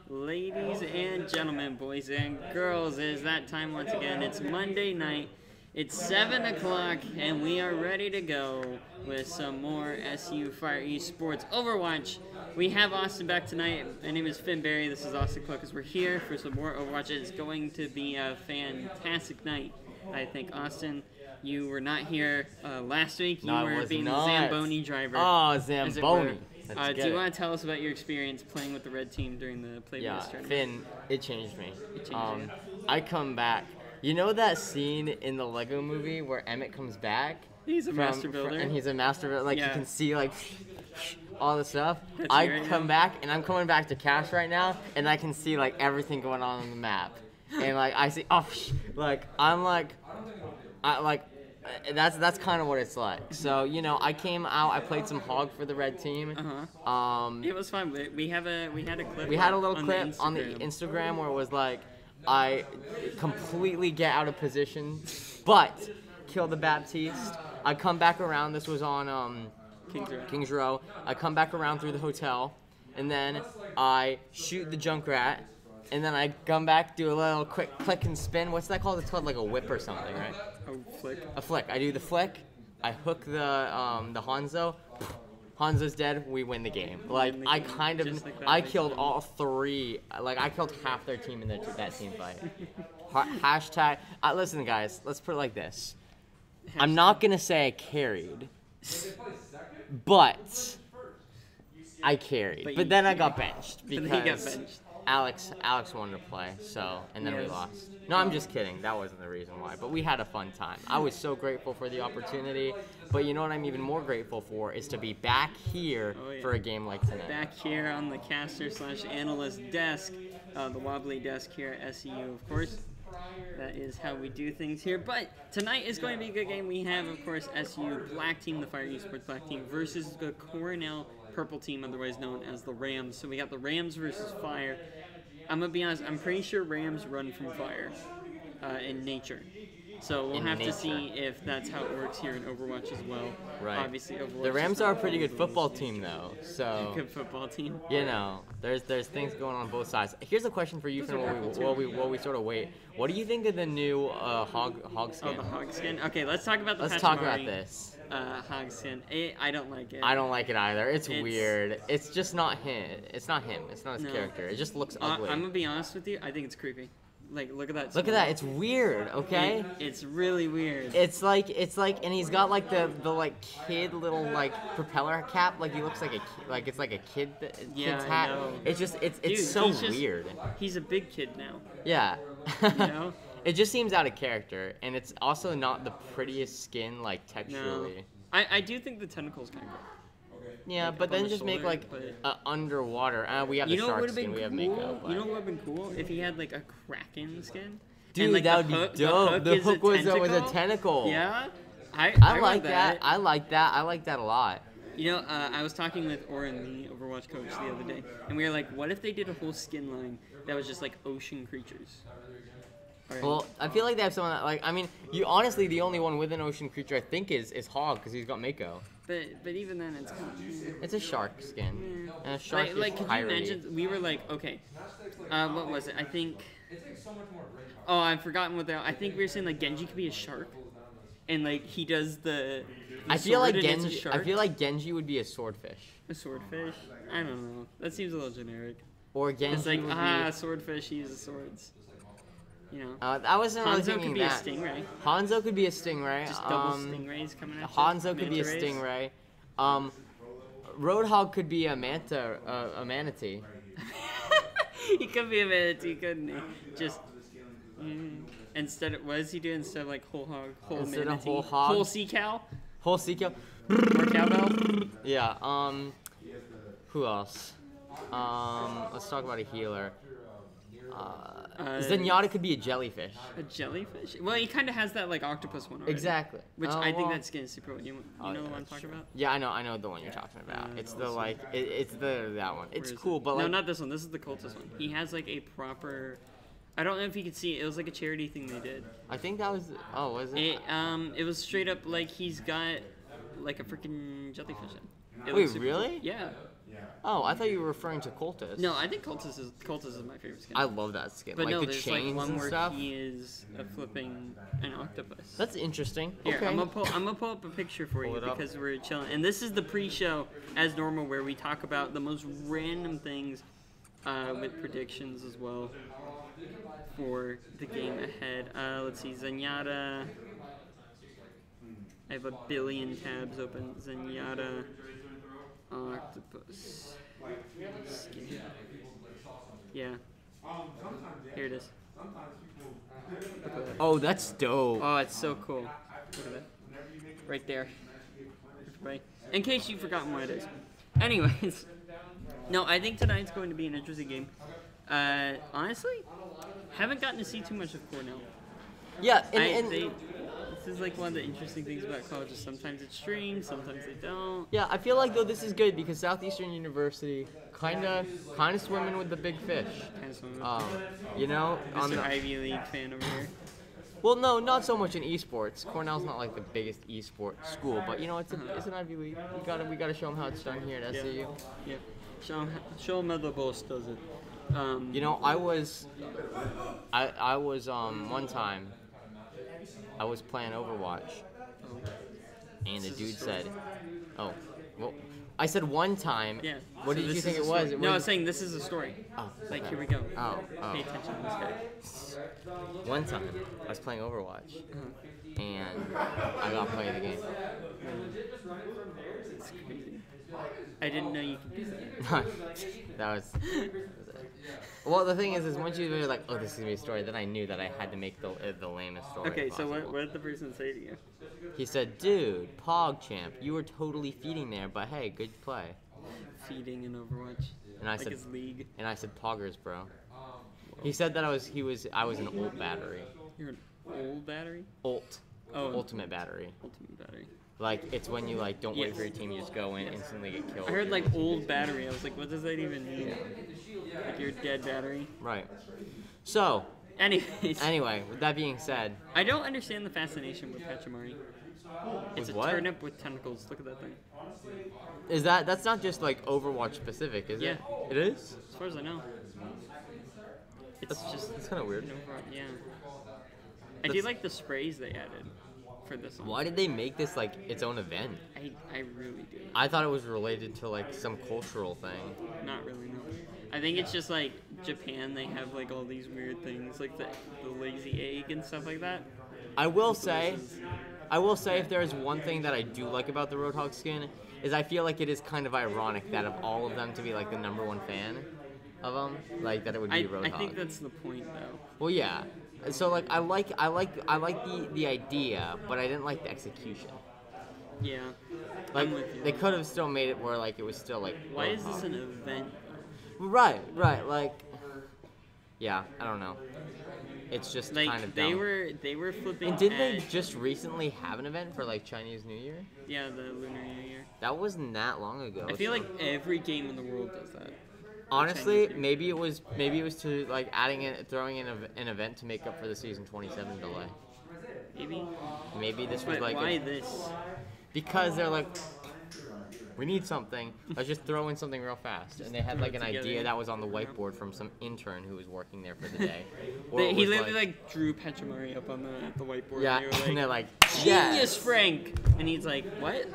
Ladies and gentlemen, boys and girls, it is that time once again. It's Monday night. It's 7 o'clock, and we are ready to go with some more SU Fire Esports Overwatch. We have Austin back tonight. My name is Finn Barry. This is Austin Cook, as we're here for some more Overwatch. It's going to be a fantastic night, I think. Austin, you were not here last week. You were being the Zamboni driver. Oh, Zamboni. Do you want to tell us about your experience playing with the red team during the Playboys tournament? Finn, it changed me. It changed you. I come back. You know that scene in the Lego movie where Emmett comes back? He's a master builder. And he's a master builder. Like, you can see, like, all the stuff. That's I come back, and I'm coming back to Cash right now, and I can see, like, everything going on the map. And, like, I see, that's kind of what it's like. So, you know, I came out, I played some Hog for the red team. It was fun. We had a clip. We had a little clip on the Instagram where it was like, I completely get out of position, but kill the Baptiste. I come back around. This was on Kings Row. I come back around through the hotel, and then I shoot the Junkrat, and then I come back, do a little quick click and spin. What's that called? It's called like a whip or something, right? A flick. A flick. I do the flick. I hook the Hanzo. Hanzo's dead. We win the game. Like, I kind of, I killed all three. Like, I killed half their team in that team fight. Hashtag. Listen, guys. Let's put it like this. I'm not gonna say I carried, but I carried. But then I got benched because Alex wanted to play. So, and then we lost. No, I'm just kidding. That wasn't the reason why. But we had a fun time. I was so grateful for the opportunity. But you know what I'm even more grateful for is to be back here for a game like tonight. Back here on the caster/analyst desk, the wobbly desk here at SEU, of course. That is how we do things here. But tonight is going to be a good game. We have, of course, SU Black Team, the Fire Esports Black Team, versus the Cornell Purple Team, otherwise known as the Rams. So we got the Rams versus Fire. I'm going to be honest, I'm pretty sure Rams run from Fire in nature. So we'll have to see if that's how it works here in Overwatch as well. Right. Obviously, Overwatch. The Rams are a pretty good football team, though. So good football team. You know, there's things going on both sides. Here's a question for you, Finn, while we sort of wait. What do you think of the new hog skin? Oh, the hog skin. Okay, let's talk about the. Let's talk about this. Hog skin. I don't like it. I don't like it either. It's weird. It's just not him. It's not him. It's not his character. It just looks ugly. I'm gonna be honest with you. I think it's creepy. Like, look at that. Look at that. It's weird, okay? It's really weird. It's like, and he's got like the like kid little like propeller cap. Like he looks like it's like a kid's hat. I know. It's just, it's so weird. He's a big kid now. Yeah. You know? It just seems out of character, and it's also not the prettiest skin like texturally. No. I do think the tentacles kind of cool. Yeah, like, but then just make like underwater. We have the shark skin. We have makeup. You know what would have been cool if he had like a Kraken skin. Dude, and, like, that would be dope. The hook was a tentacle. Yeah, I like that. I like that. I like that a lot. You know, I was talking with Oren, the Overwatch coach, the other day, and we were like, what if they did a whole skin line that was just like ocean creatures? Right. Well, I feel like they have someone that, like, I mean, you honestly, the only one with an ocean creature I think is Hog, because he's got Mako. But even then, it's kind of... It's a shark skin. And a shark like could you imagine, we were like, okay, what was it? I think... Oh, I've forgotten what I think we were saying, like, Genji could be a shark. And, like, he does the I feel like Genji would be a swordfish. A swordfish? I don't know. That seems a little generic. Or Genji it's like, swordfish, he uses swords. You know, I wasn't really thinking that. Hanzo could be a stingray. Hanzo could be a stingray. Just double stingrays coming at you. Hanzo could be a stingray. Roadhog could be a manatee. He could be a manatee, couldn't he? Just instead of what does he do instead of like whole hog, whole instead manatee, of whole hog, whole sea cow, whole sea cow, or cowbell? Yeah. Who else? Let's talk about a healer. Zenyatta could be a jellyfish. A jellyfish? Well, he kind of has that like octopus one already. Exactly. Which I think that skin is super cool. You know what I'm talking about? Yeah, I know the one you're talking about. It's the like it's that one. It's cool, but no, like, not this one. This is the cultist one. He has like a proper. I don't know if you could see it. It was like a charity thing they did. I think that was. Oh, was it? It was straight up like he's got like a freaking jellyfish in. Wait, really? Cool. Yeah. Oh, I thought you were referring to Cultist. No, I think Cultist is my favorite skin. I love that skin. But like no, the there's chains like one and where stuff. he is flipping an octopus. That's interesting. Here, okay. I'm gonna pull up a picture for you because we're chilling. And this is the pre-show, as normal, where we talk about the most random things with predictions as well for the game ahead. Let's see, Zenyatta. I have a billion tabs open. Zenyatta, octopus. Skin. Yeah. Here it is. Oh, that's dope. Oh, it's so cool. Look at that. Right there. Right. In case you've forgotten what it is. Anyways. No, I think tonight's going to be an interesting game. Honestly, haven't gotten to see too much of Cornell. Yeah, this is like one of the interesting things about colleges. Sometimes it's streamed, sometimes they don't. yeah, I feel like though this is good because Southeastern University kind of swimming with the big fish. You know, on Mr. the Ivy League fan over here. well, no, not so much in esports. Cornell's not like the biggest esports school, but you know, it's an Ivy League. We gotta show them how it's done here at SCU. Yeah. Show them how the boss does it. You know, I was one time I was playing Overwatch, and the dude said, "Oh, well." I said one time. Yeah. What so did you think it was? No, I was saying this is a story. Oh, Like, okay. here we go. Oh. Pay attention to this guy. One time, I was playing Overwatch, and I got to play the game. It's crazy. I didn't know you could do that. That was. Well, the thing is once you were like, oh, this is gonna be a story, then I knew that I had to make the lamest story. Okay, so possible. what did the person say to you? He said, dude, PogChamp, you were totally feeding there, but hey, good play. Feeding in Overwatch. And I like said, his league. And I said, Poggers, bro. He said that I was an ult battery. You're an old battery? Ult. Oh. Ultimate battery. Ultimate battery. Like, it's when you, like, don't wait for your team, you just go in, instantly get killed. I heard, like, old battery. I was like, what does that even mean? Like, your dead battery? Right. So. Anyways. Anyway, with that being said. I don't understand the fascination with Pachamari. It's a turnip with tentacles. Look at that thing. Is that's not just, like, Overwatch specific, is it? It is? As far as I know. It's kind of weird. Yeah. I do like the sprays they added for this one. Why did they make this like its own event? I really do. I thought it was related to like some cultural thing. Not really, no. I think it's just like Japan, they have like all these weird things, like the lazy egg and stuff like that. I will say if there is one thing that I do like about the Roadhog skin, is I feel like it is kind of ironic that of all of them to be like the #1 fan of them, like that it would be Roadhog. I think that's the point though. Well, yeah. So like I like the idea, but I didn't like the execution. Yeah. Like they could have still made it where like it was still like. Why is this an event? Right. Like, yeah, I don't know. It's just like kind of dumb. They were flipping. And didn't they just recently have an event for like Chinese New Year? Yeah, the Lunar New Year. That wasn't that long ago. I feel like every game in the world does that. Honestly, maybe it was to like throwing in an event to make up for the season 27 delay. Maybe this was like. Why this? Because they're like, we need something. Let's just throw in something real fast. And they had like an idea that was on the whiteboard from some intern who was working there for the day. He literally like drew Pachamari up on the whiteboard. Yeah, and they're like, genius, yes. Frank. And he's like, what?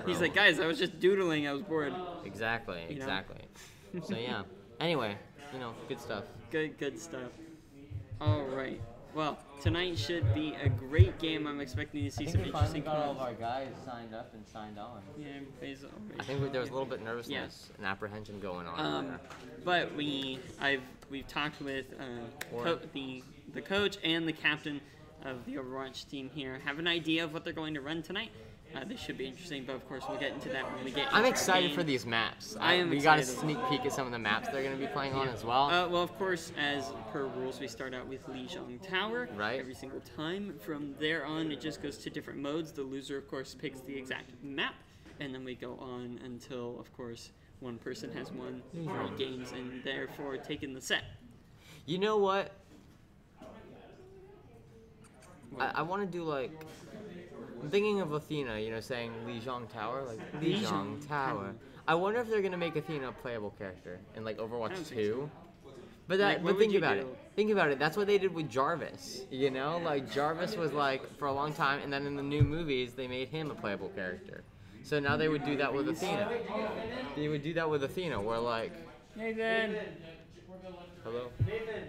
He's like, guys, I was just doodling. I was bored. Exactly. So yeah. Anyway, good stuff. Good stuff. All right. Well, tonight should be a great game. I'm expecting to see some interesting. Got all of our guys signed up and signed on. Yeah, everybody's already. I think there was a little bit of nervousness and apprehension going on. But we've talked with the coach and the captain of the Overwatch team here. Have an idea of what they're going to run tonight. This should be interesting, but of course we'll get into that when we get. I'm excited for these maps. We got a sneak peek at some of the maps they're going to be playing on as well. Well, of course, as per rules, we start out with Lijiang Tower every single time. From there on, it just goes to different modes. The loser, of course, picks the exact map, and then we go on until, of course, one person has won 3 games and therefore taken the set. You know what? I want to do like. I'm thinking of Athena, saying Lijiang Tower, like Lijiang Tower. I wonder if they're gonna make Athena a playable character in like I Overwatch don't think 2. so. But Like, what but would think you about do? it. Think about it. That's what they did with Jarvis. You know, like Jarvis was like for a long time, and then in the new movies they made him a playable character. So now they would do that with Athena. They would do that with Athena, where like, Nathan. hello. Nathan.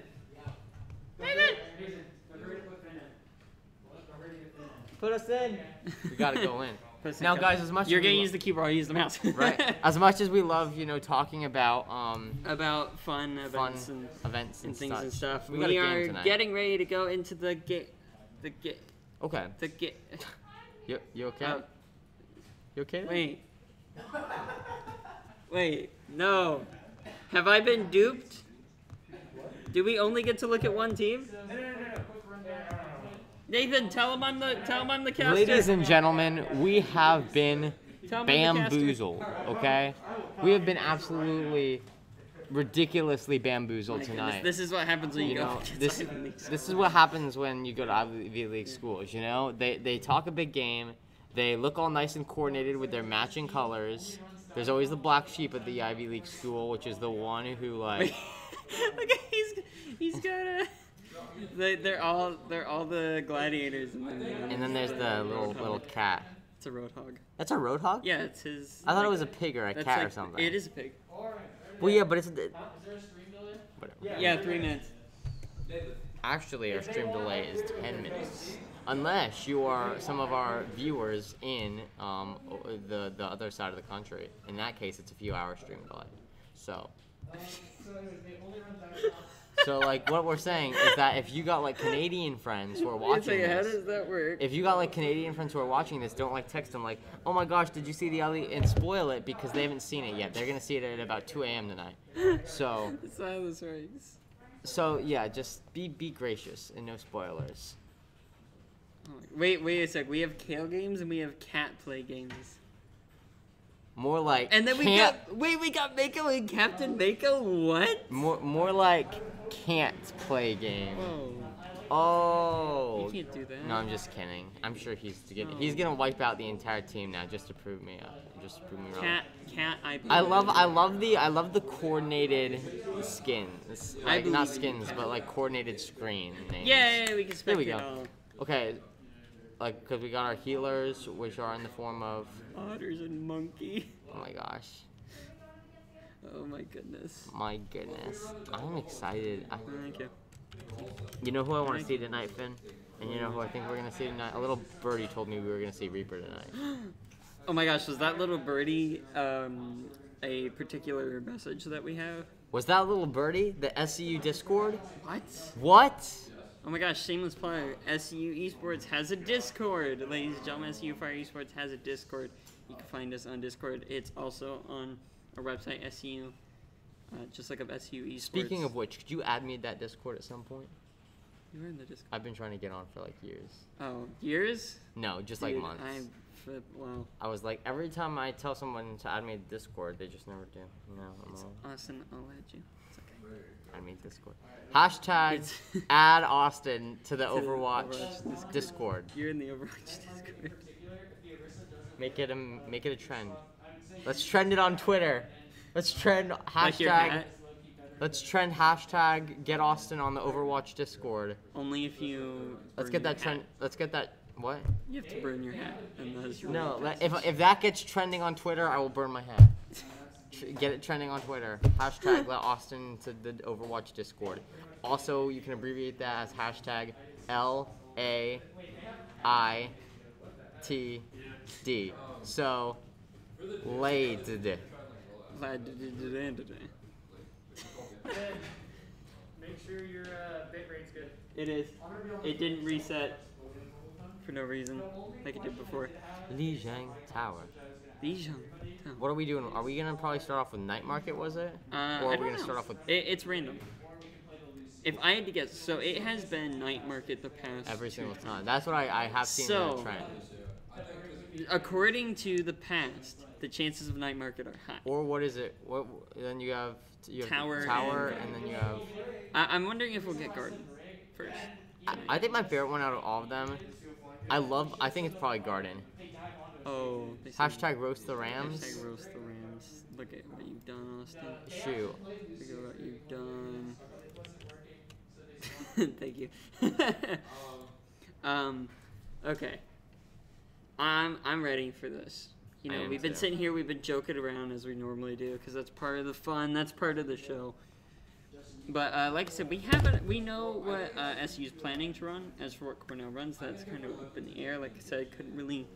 Put us in. We gotta go in. Pussy Now, cup. guys, as much You're as gonna we use the keyboard, I'll use the mouse. right, as much as we love, you know, talking about About fun events and events and things and such, stuff. we got a game are tonight. getting ready to go into the Okay. You okay? You okay? Wait. Wait. No. Have I been duped? Do we only get to look at one team? Nathan, tell him I'm the caster. Ladies and gentlemen, we have been Tell him I'm the caster. bamboozled. Okay, we have been absolutely ridiculously bamboozled My goodness, tonight. this is what happens when you, You go know, against Ivy League. this is what happens when you go to Ivy League schools. You know, they talk a big game, they look all nice and coordinated with their matching colors. There's always the black sheep at the Ivy League school, which is the one who like. Look, he's got a. They're all the gladiators, And then there's the little cat. It's a roadhog. That's a roadhog? Yeah, it's his. I thought it was a pig or a that's cat like, or something. It is a pig. Well, yeah, but it's whatever. Yeah, 3 minutes. Actually, our stream delay is 10 minutes. Unless you are some of our viewers in the other side of the country. In that case, it's a few hour stream delay. So like what we're saying is that if you got like Canadian friends who are watching How this, does that work? if you got like Canadian friends who are watching this, don't like text them like, oh my gosh, did you see the LE and spoil it because they haven't seen it yet. They're gonna see it at about 2 a.m. tonight. So Silence rings. So yeah, just be gracious and no spoilers. Oh, wait a sec. We have Kale games and we have Cat Play games. More like And then we got Mako and Captain Mako. What? more like can't play game. Whoa. Oh. You can't do that. No, I'm just kidding. I'm sure he's gonna wipe out the entire team now just to prove me wrong. Cat. I love the coordinated skins. Like not skins, but like coordinated screen names. Yeah, we can spec There we it go. all. Okay, like because we got our healers, which are in the form of. Otters and monkey. Oh my gosh. Oh my goodness. My goodness. I'm excited. Okay. You know who I want to see tonight, Finn? And you know who I think we're going to see tonight? A little birdie told me we were going to see Reaper tonight. Oh my gosh, was that little birdie a particular message that we have? Was that little birdie the SCU Discord? What? What? Oh my gosh, shameless plug. SCU Esports has a Discord. Ladies and gentlemen, SCU Fire Esports has a Discord. You can find us on Discord. It's also on our website, SCU. Just look up SCU Esports. Speaking of which, could you add me to that Discord at some point? You were in the Discord. I've been trying to get on for like years. Oh, years? No, just Dude, like months. Wow. I was like, every time I tell someone to add me to Discord, they just never do. No, It's Austin, I'll add you. It's okay. Add me to Discord. Hashtag add Austin to the Overwatch Discord. You're in the Overwatch Discord. Make it a trend. Let's trend it on Twitter. Let's trend Like your hashtag. hat? Let's trend hashtag get Austin on the Overwatch Discord. Only if you. Let's burn get that your trend. hat. Let's get that. What? You have to burn your hat, and that's your. No. hat. If that gets trending on Twitter, I will burn my hat. Get it trending on Twitter. Hashtag let Austin to the Overwatch Discord. Also, you can abbreviate that as hashtag LAITD. So, laid. Make sure your bit rate's good. It is. It didn't reset for no reason, like it did before. Lijiang Tower. Lijiang. What are we doing? Are we gonna probably start off with Night Market? Was it? Or are we gonna start off with It's random. If I had to guess, so it has been Night Market the past every single time? That's what I have seen in the trend. According to the past, the chances of Night Market are high. Or what is it? What then you have Tower, and then you have. I'm wondering if we'll get Garden first. I think my favorite one out of all of them. I think it's probably Garden. Oh. Hashtag roast the Rams. Hashtag roast the Rams. Let's look at what you've done, Austin. Shoot. Look at what you've done. Thank you. Okay. I'm ready for this. You know, we've been sitting here, we've been joking around as we normally do, because that's part of the fun, that's part of the show. But like I said, we know what SU's planning to run. As for what Cornell runs, that's kind of up in the air. Like I said, I couldn't really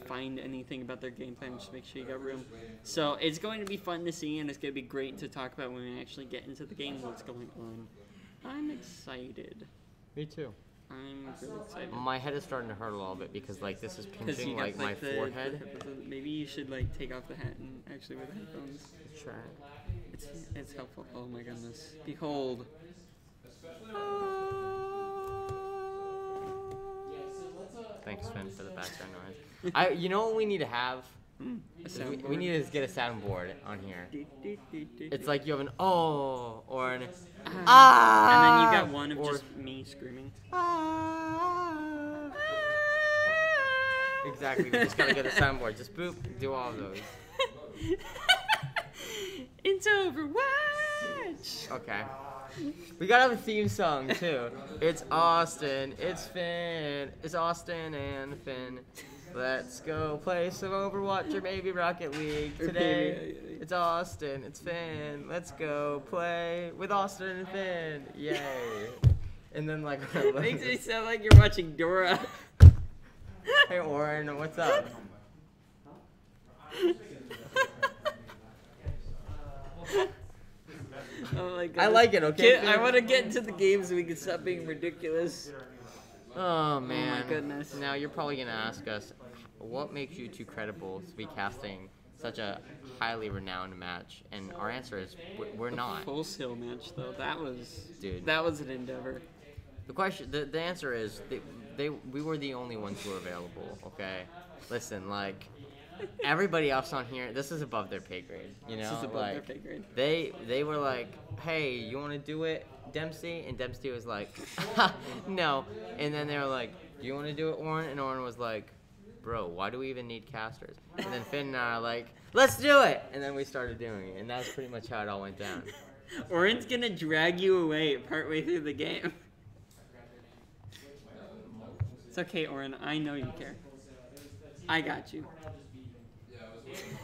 find anything about their game plan, just make sure you got room. So it's going to be fun to see, and it's going to be great to talk about when we actually get into the game, what's going on. I'm excited. Me too. I'm really excited. My head is starting to hurt a little bit because like this is pinching like my forehead. Maybe you should like take off the hat and actually wear the headphones. Try. It's helpful. Oh my goodness. Behold. Thanks, Finn, for the background noise. You know what we need to have? We need to get a soundboard on here. It's like you have an oh or an ah, and then you got one of just me screaming. Exactly. We just gotta get a soundboard. Just boop, do all of those. It's Overwatch. Okay. We gotta have a theme song too. It's Austin, it's Finn, it's Austin and Finn. Let's go play some Overwatch or maybe Rocket League today. It's Austin, it's Finn. Let's go play with Austin and Finn. Yay. And then like makes it sound like you're watching Dora. Hey Oren, what's up? Oh my God. I like it, okay? I want to get into the game so we can stop being ridiculous. Oh man. Oh my goodness. Now you're probably gonna ask us, what makes you too credible to be casting such a highly renowned match? And our answer is, we're not. Full Sail match though, that was an endeavor. The answer is, we were the only ones who were available. Okay, listen, like. Everybody else on here, this is above their pay grade, you know? This is above their pay grade. They were like, hey, you want to do it, Dempsey? And Dempsey was like, no. And then they were like, do you want to do it, Oren? And Oren was like, bro, why do we even need casters? And then Finn and I are like, let's do it! And then we started doing it, and that's pretty much how it all went down. Oren's gonna drag you away partway through the game. It's okay, Oren, I know you care. I got you.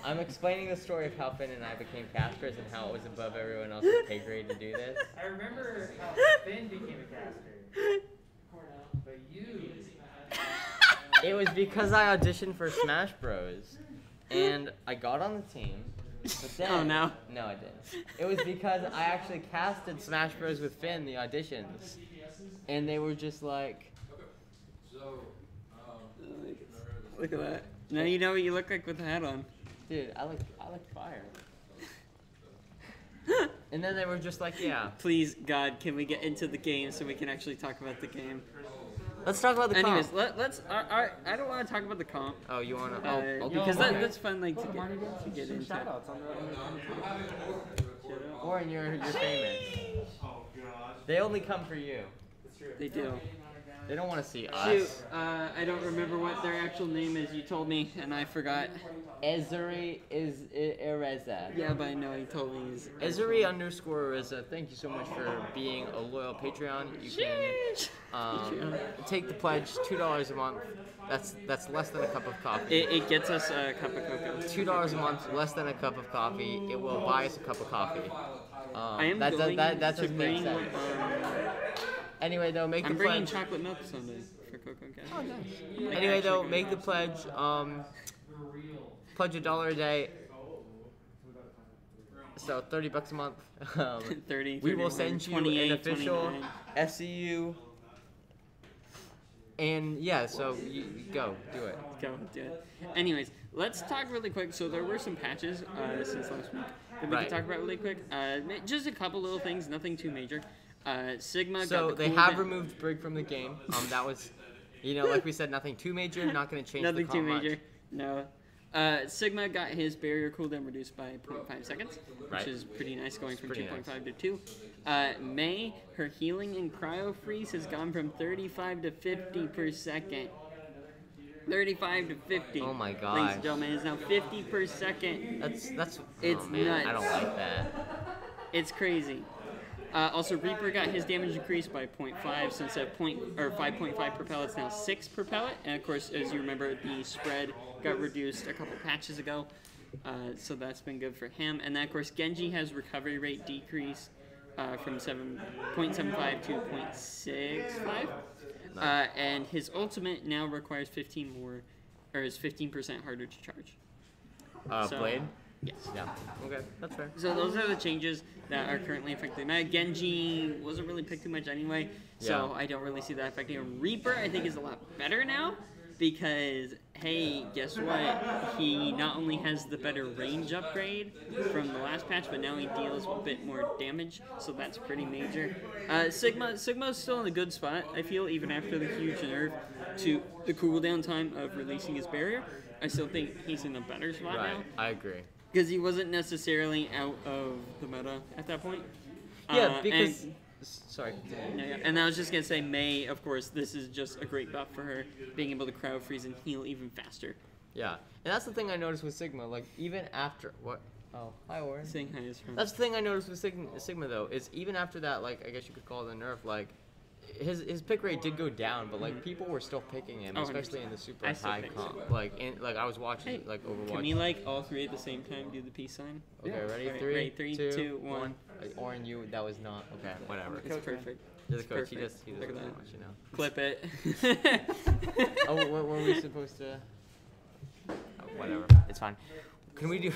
I'm explaining the story of how Finn and I became casters and how it was above everyone else's pay grade to do this. I remember how Finn became a caster, but you... It was because I auditioned for Smash Bros. And I got on the team. But then, oh no. No, I didn't. It was because I actually casted Smash Bros. With Finn, the auditions. And they were just like... Look at that. Now you know what you look like with the hat on. Dude, I look fire. And then they were just like, yeah. Please, God, can we get into the game so we can actually talk about the game? Let's talk about the comp. Anyways, let's. I don't want to talk about the comp. Oh, you want to? Okay. Because that's fun, like to get into. Shoutouts on the Warren, you're famous. They only come for you. They do. They don't want to see us. Shoot, I don't remember what their actual name is. You told me, and I forgot. Ezuri is Ereza. Yeah, but I know he told me he's... Ezuri_Ereza. Thank you so much for being a loyal Patreon. You can take the pledge, $2 a month. That's less than a cup of coffee. It gets us a cup of cocoa. $2 a month, less than a cup of coffee. It will buy us a cup of coffee. I am going to bring... Anyway, though, make the pledge. I'm bringing chocolate milk someday for Cocoa Cash. Oh, nice. Like, anyway, though, make the pledge. Pledge $1 a day. So $30 a month. 30. We will send you an official SCU. And yeah, so you go do it. Go do it. Anyways, let's talk really quick. So there were some patches since last week that we could talk about really quick. Just a couple little things, nothing too major. Sigma. So they have removed Brig from the game. That was, like we said, nothing too major. Not going to change nothing the comp too major. Much. No. Sigma got his barrier cooldown reduced by 0.5 seconds, which is pretty nice, going from 2.5 to 2. May, her healing and cryo freeze has gone from 35 to 50 per second. 35 to 50. Oh my god. Ladies and gentlemen, it's now 50 per second. That's It's oh, man, nuts. I don't like that. It's crazy. Also, Reaper got his damage increased by 0.5, so instead of 5.5 per pellet, it's now 6 per pellet. And of course, as you remember, the spread got reduced a couple patches ago, so that's been good for him. And then, of course, Genji has recovery rate decreased from 7.75 to 0.65. And his ultimate now requires 15 more, or is 15% harder to charge. Blade? Yes. Yeah. Okay, that's fair. So those are the changes that are currently affecting that. Genji wasn't really picked too much anyway, so I don't really see that affecting him. Reaper, I think, is a lot better now because, hey, guess what? He not only has the better range upgrade from the last patch, but now he deals a bit more damage, so that's pretty major. Sigma's still in a good spot, I feel, even after the huge nerf to the cooldown time of releasing his barrier. I still think he's in a better spot now. I agree. Because he wasn't necessarily out of the meta at that point. Yeah, because... Sorry. Yeah. And I was just going to say, Mei, of course, this is just a great buff for her, being able to crowd freeze and heal even faster. Yeah, and that's the thing I noticed with Sigma, like, even after... What? Oh, hi, Warren. Saying hi is from... That's the thing I noticed with Sigma, though, is even after that, like, I guess you could call it a nerf, like, his pick rate did go down, but like people were still picking him, especially in the super high comp. So. Like I was watching like Overwatch. Can we like all three at the same time do the peace sign? Okay, ready? Right, three, two, one. Orin, you that was not okay. Whatever. It's perfect. You're the coach. He doesn't Look at that. much, you know. Clip it. Oh, what were we supposed to? Oh, whatever. It's fine. Can we do?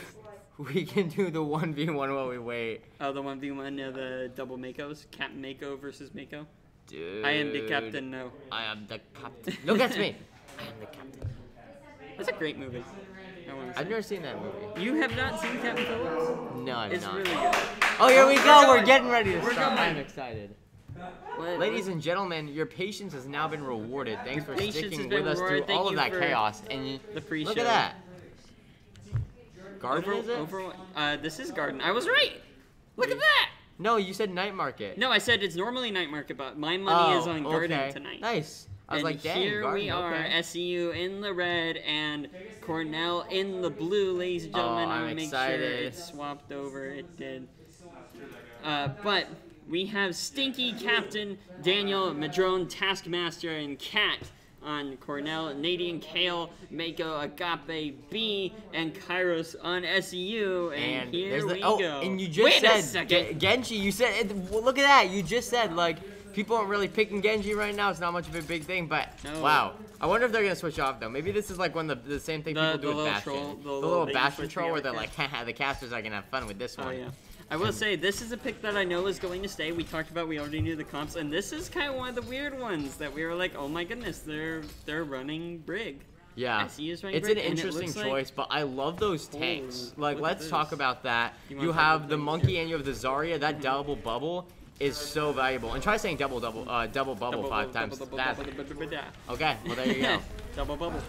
We can do the 1v1 while we wait. Oh, the 1v1, the double Makos, Captain Mako versus Mako. Dude. I am the captain, no. I am the captain. Look at me. I am the captain. That's a great movie. I've never seen that movie. You have not seen Captain Phillips? No, I've it's not. It's really good. Oh, here we go. We're getting ready to start. I'm excited. Ladies and gentlemen, your patience has now been rewarded. Thanks for sticking with us through all of that chaos. And the pre-show. Look at that. Garden, is it? This is Garden. I was right. Look at that. No, you said Night Market. No, I said it's normally Night Market, but my money is on Garden tonight. Nice. I was like, dang, here Garden, we are, SCU in the red and Cornell in the blue, ladies and gentlemen. I'm I make excited. sure it swapped over. It did. But we have Stinky Captain, Daniel, Madrone, Taskmaster, and Cat on Cornell, Nadine, Kale, Mako, Agape, B, and Kairos on SEU, and here we go. And you just said Genji. You said, look at that. You just said like people aren't really picking Genji right now. It's not much of a big thing, but wow. I wonder if they're gonna switch off though. Maybe this is like one of the same thing people do with Bastion. The little Bastion troll where they're like, haha, the casters are gonna have fun with this one. Yeah. I will say, this is a pick that I know is going to stay. We talked about, we already knew the comps, and this is kind of one of the weird ones that we were like, oh my goodness, they're running Brig. Yeah, it's an interesting choice, but I love those tanks. Like, let's talk about that. You have the Monkey and you have the Zarya. That double bubble is so valuable. And try saying double bubble 5 times fast. Okay, well there you go. Double bubble.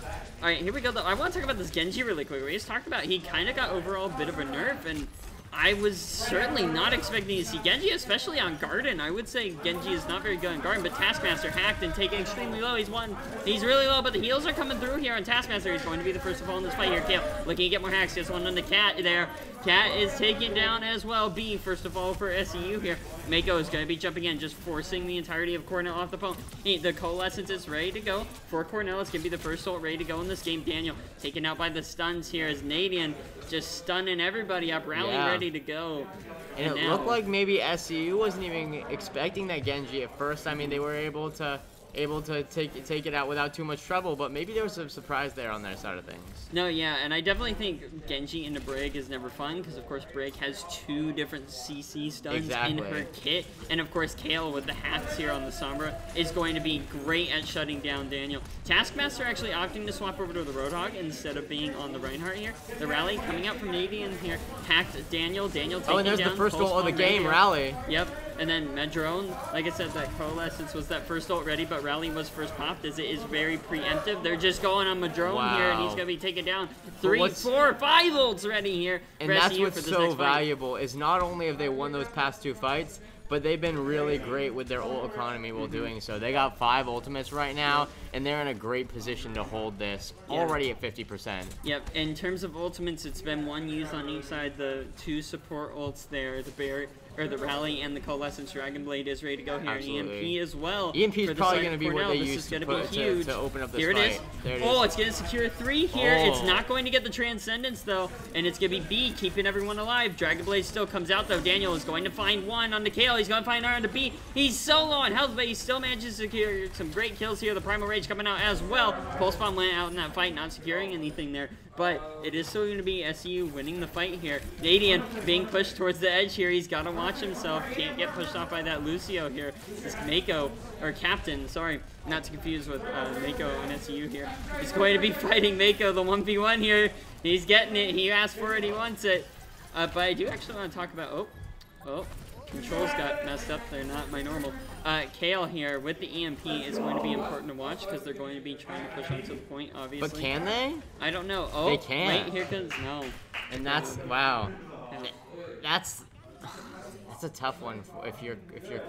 All right, here we go. Though I want to talk about this Genji really quick. We just talked about he kind of got overall a bit of a nerf, and I was certainly not expecting to see Genji, especially on Garden. I would say Genji is not very good on Garden, but Taskmaster hacked and taken extremely low. He's really low, but the heals are coming through here on Taskmaster. He's going to be the first to fall in this fight here. Kale looking to get more hacks. Just one on the Cat there. Cat is taken down as well. B, first of all, for SEU here. Mako is going to be jumping in, just forcing the entirety of Cornell off the phone. The Coalescence is ready to go for Cornell. It's going to be the first ult ready to go in this game. Daniel taken out by the stuns here as Nadian just stunning everybody up. Rally ready to go. And it looked like maybe SEU wasn't even expecting that Genji at first. I mean, they were able to take it out without too much trouble, but maybe there was some surprise there on their side of things. No, yeah, and I definitely think Genji into Brig is never fun, because of course Brig has 2 different CC stuns in her kit, and of course Kale with the hacks here on the Sombra is going to be great at shutting down Daniel. Taskmaster actually opting to swap over to the Roadhog instead of being on the Reinhardt here. The Rally coming out from Nadian here, hacked Daniel taking down. Oh, and there's the first ult of the game, Rally. Yep. And then Madrone, like I said, that Coalescence was that first ult ready, but Rally was first popped as it is very preemptive. They're just going on Madrone here, and he's going to be taken down. 3, 4, 5 ults ready here. And that's what's so valuable, is not only have they won those past 2 fights, but they've been really great with their ult economy while doing so. They got 5 ultimates right now, and they're in a great position to hold this, already at 50%. Yep, in terms of ultimates, it's been 1 used on each side. The 2 support ults there, the Rally and the Coalescence Dragon Blade is ready to go here. Absolutely. EMP as well. EMP is probably going to be what they this use is going to be huge. To open up this here fight. It is. There it Oh, is. it's going to secure 3 here. Oh. It's not going to get the Transcendence, though, and it's going to be B, keeping everyone alive. Dragon Blade still comes out, though. Daniel is going to find 1 on the Kale. He's going to find R on the B. He's so low on health, but he still manages to secure some great kills here. The Primal Rage coming out as well. Pulse Bomb went out in that fight, not securing anything there. But it is still going to be SCU winning the fight here. Nadian being pushed towards the edge here. He's got to watch himself. Can't get pushed off by that Lucio here. This Mako, or Captain, sorry. Not to confuse with Mako and SCU here. He's going to be fighting Mako, the 1v1 here. He's getting it. He asked for it. He wants it. But I do actually want to talk about... Oh. Controls got messed up. They're not my normal. Kale here with the EMP is going to be important to watch because they're going to be trying to push onto the point, obviously. But can they? I don't know. Oh, they can. Wait, here comes... No. And that's... Wow. That's a tough one if you're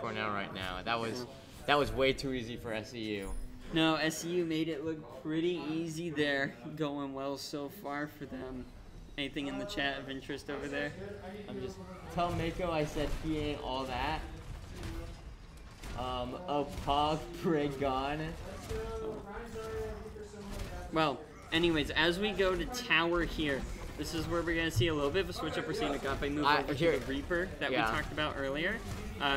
Cornell right now. That was way too easy for SCU. No, SCU made it look pretty easy there. Going well so far for them. Anything in the chat of interest over there? I'm just... Tell Mako I said he ain't all that. A pog Pregon. Well, anyways, as we go to tower here, this is where we're going to see a little bit of a switch up. We're seeing Agape move over to the Reaper that we talked about earlier.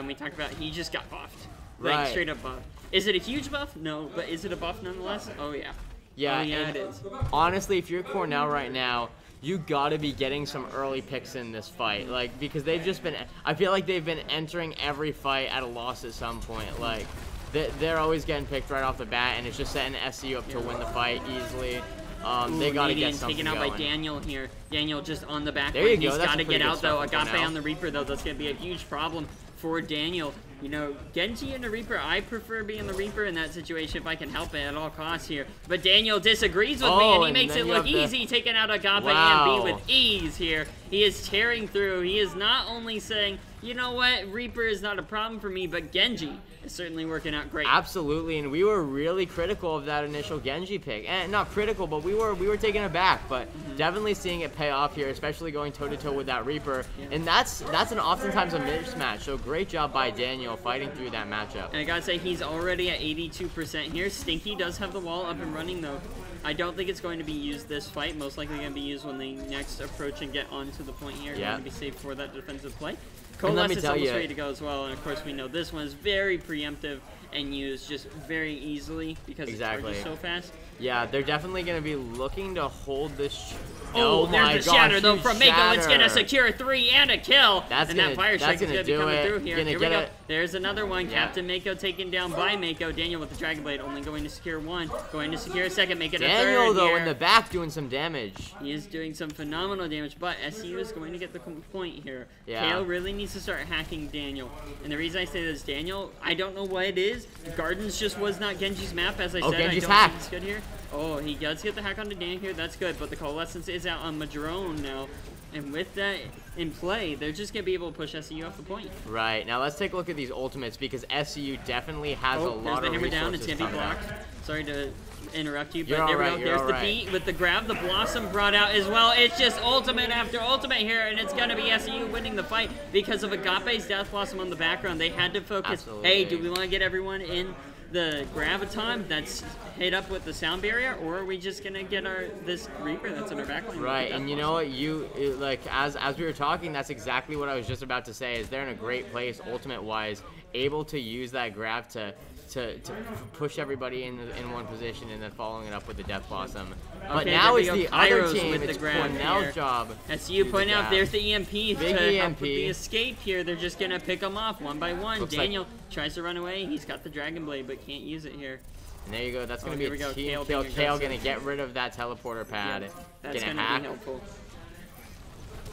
We talked about he just got buffed. Like, straight up buffed. Is it a huge buff? No, but is it a buff nonetheless? Oh, yeah. Yeah, oh, yeah, it is. Honestly, if you're Cornell right now, you gotta be getting some early picks in this fight, like, because they've just been, I feel like they've been entering every fight at a loss at some point. Like, they're always getting picked right off the bat, and it's just setting SCU up to win the fight easily. They gotta get something taken out going. by Daniel here. Daniel just on the back there you line. go. He's got to get out, though. Agape Cornell. on the Reaper, though. That's going to be a huge problem for Daniel. You know, Genji and the Reaper, I prefer being the Reaper in that situation if I can help it at all costs here. But Daniel disagrees with me, and he makes it look easy, taking out Agape and B with ease here. He is tearing through. He is not only saying, you know what, Reaper is not a problem for me, but Genji is certainly working out great. Absolutely, and we were really critical of that initial Genji pick. And not critical, but we were taken aback, but definitely seeing it pay off here, especially going toe-to-toe with that Reaper. And that's an oftentimes a mismatch, so great job by Daniel fighting through that matchup. And I gotta say, he's already at 82% here. Stinky does have the wall up and running, though. I don't think it's going to be used this fight. Most likely going to be used when they next approach and get onto the point here. Going to be saved for that defensive play. Coalesce is almost ready to go as well, and of course we know this one is very preemptive and used just very easily because it charges so fast. Yeah, they're definitely going to be looking to hold this. Oh, there's the shatter though from Mako. It's going to secure 3 and a kill. And that fire strike is going to be coming through here. Here we go. There's another one. Captain Mako taken down by Mako. Daniel with the Dragon Blade only going to secure 1. Going to secure a second. Make it a third. Daniel though in the back doing some damage. He is doing some phenomenal damage, but SCU is going to get the point here. Kale really needs to start hacking Daniel. And the reason I say this, Daniel, I don't know what it is. Gardens just was not Genji's map, as I said. Genji's I don't think it's good here. Oh, he does get the hack onto Daniel here. That's good, but the Coalescence is out on Madrone now. And with that in play, they're just going to be able to push SCU off the point. Right. Now let's take a look at these ultimates because SCU definitely has a lot of resources. There's the hammer down. It's going to be blocked. Sorry to interrupt you, but there we go. There's the beat with the grab. The Blossom brought out as well. It's just ultimate after ultimate here, and it's going to be SCU winning the fight because of Agape's Death Blossom on the background. They had to focus. Hey, do we want to get everyone in the Graviton that's hit up with the sound barrier, or are we just gonna get this Reaper that's in our backline? Right, and you know what, like as we were talking, that's exactly what I was just about to say. Is they're in a great place, ultimate wise, able to use that grab to push everybody in one position and then following it up with the Death Blossom. But now it's the other team, it's Cornell's job. SCU point out, there's the EMP. Big to EMP. help with the escape here. They're just going to pick them off one by one. Looks Daniel tries to run away. He's got the Dragon Blade, but can't use it here. And there you go. That's going to be a team kill. Kale going to get rid of that teleporter pad. Yeah, that's going to be helpful.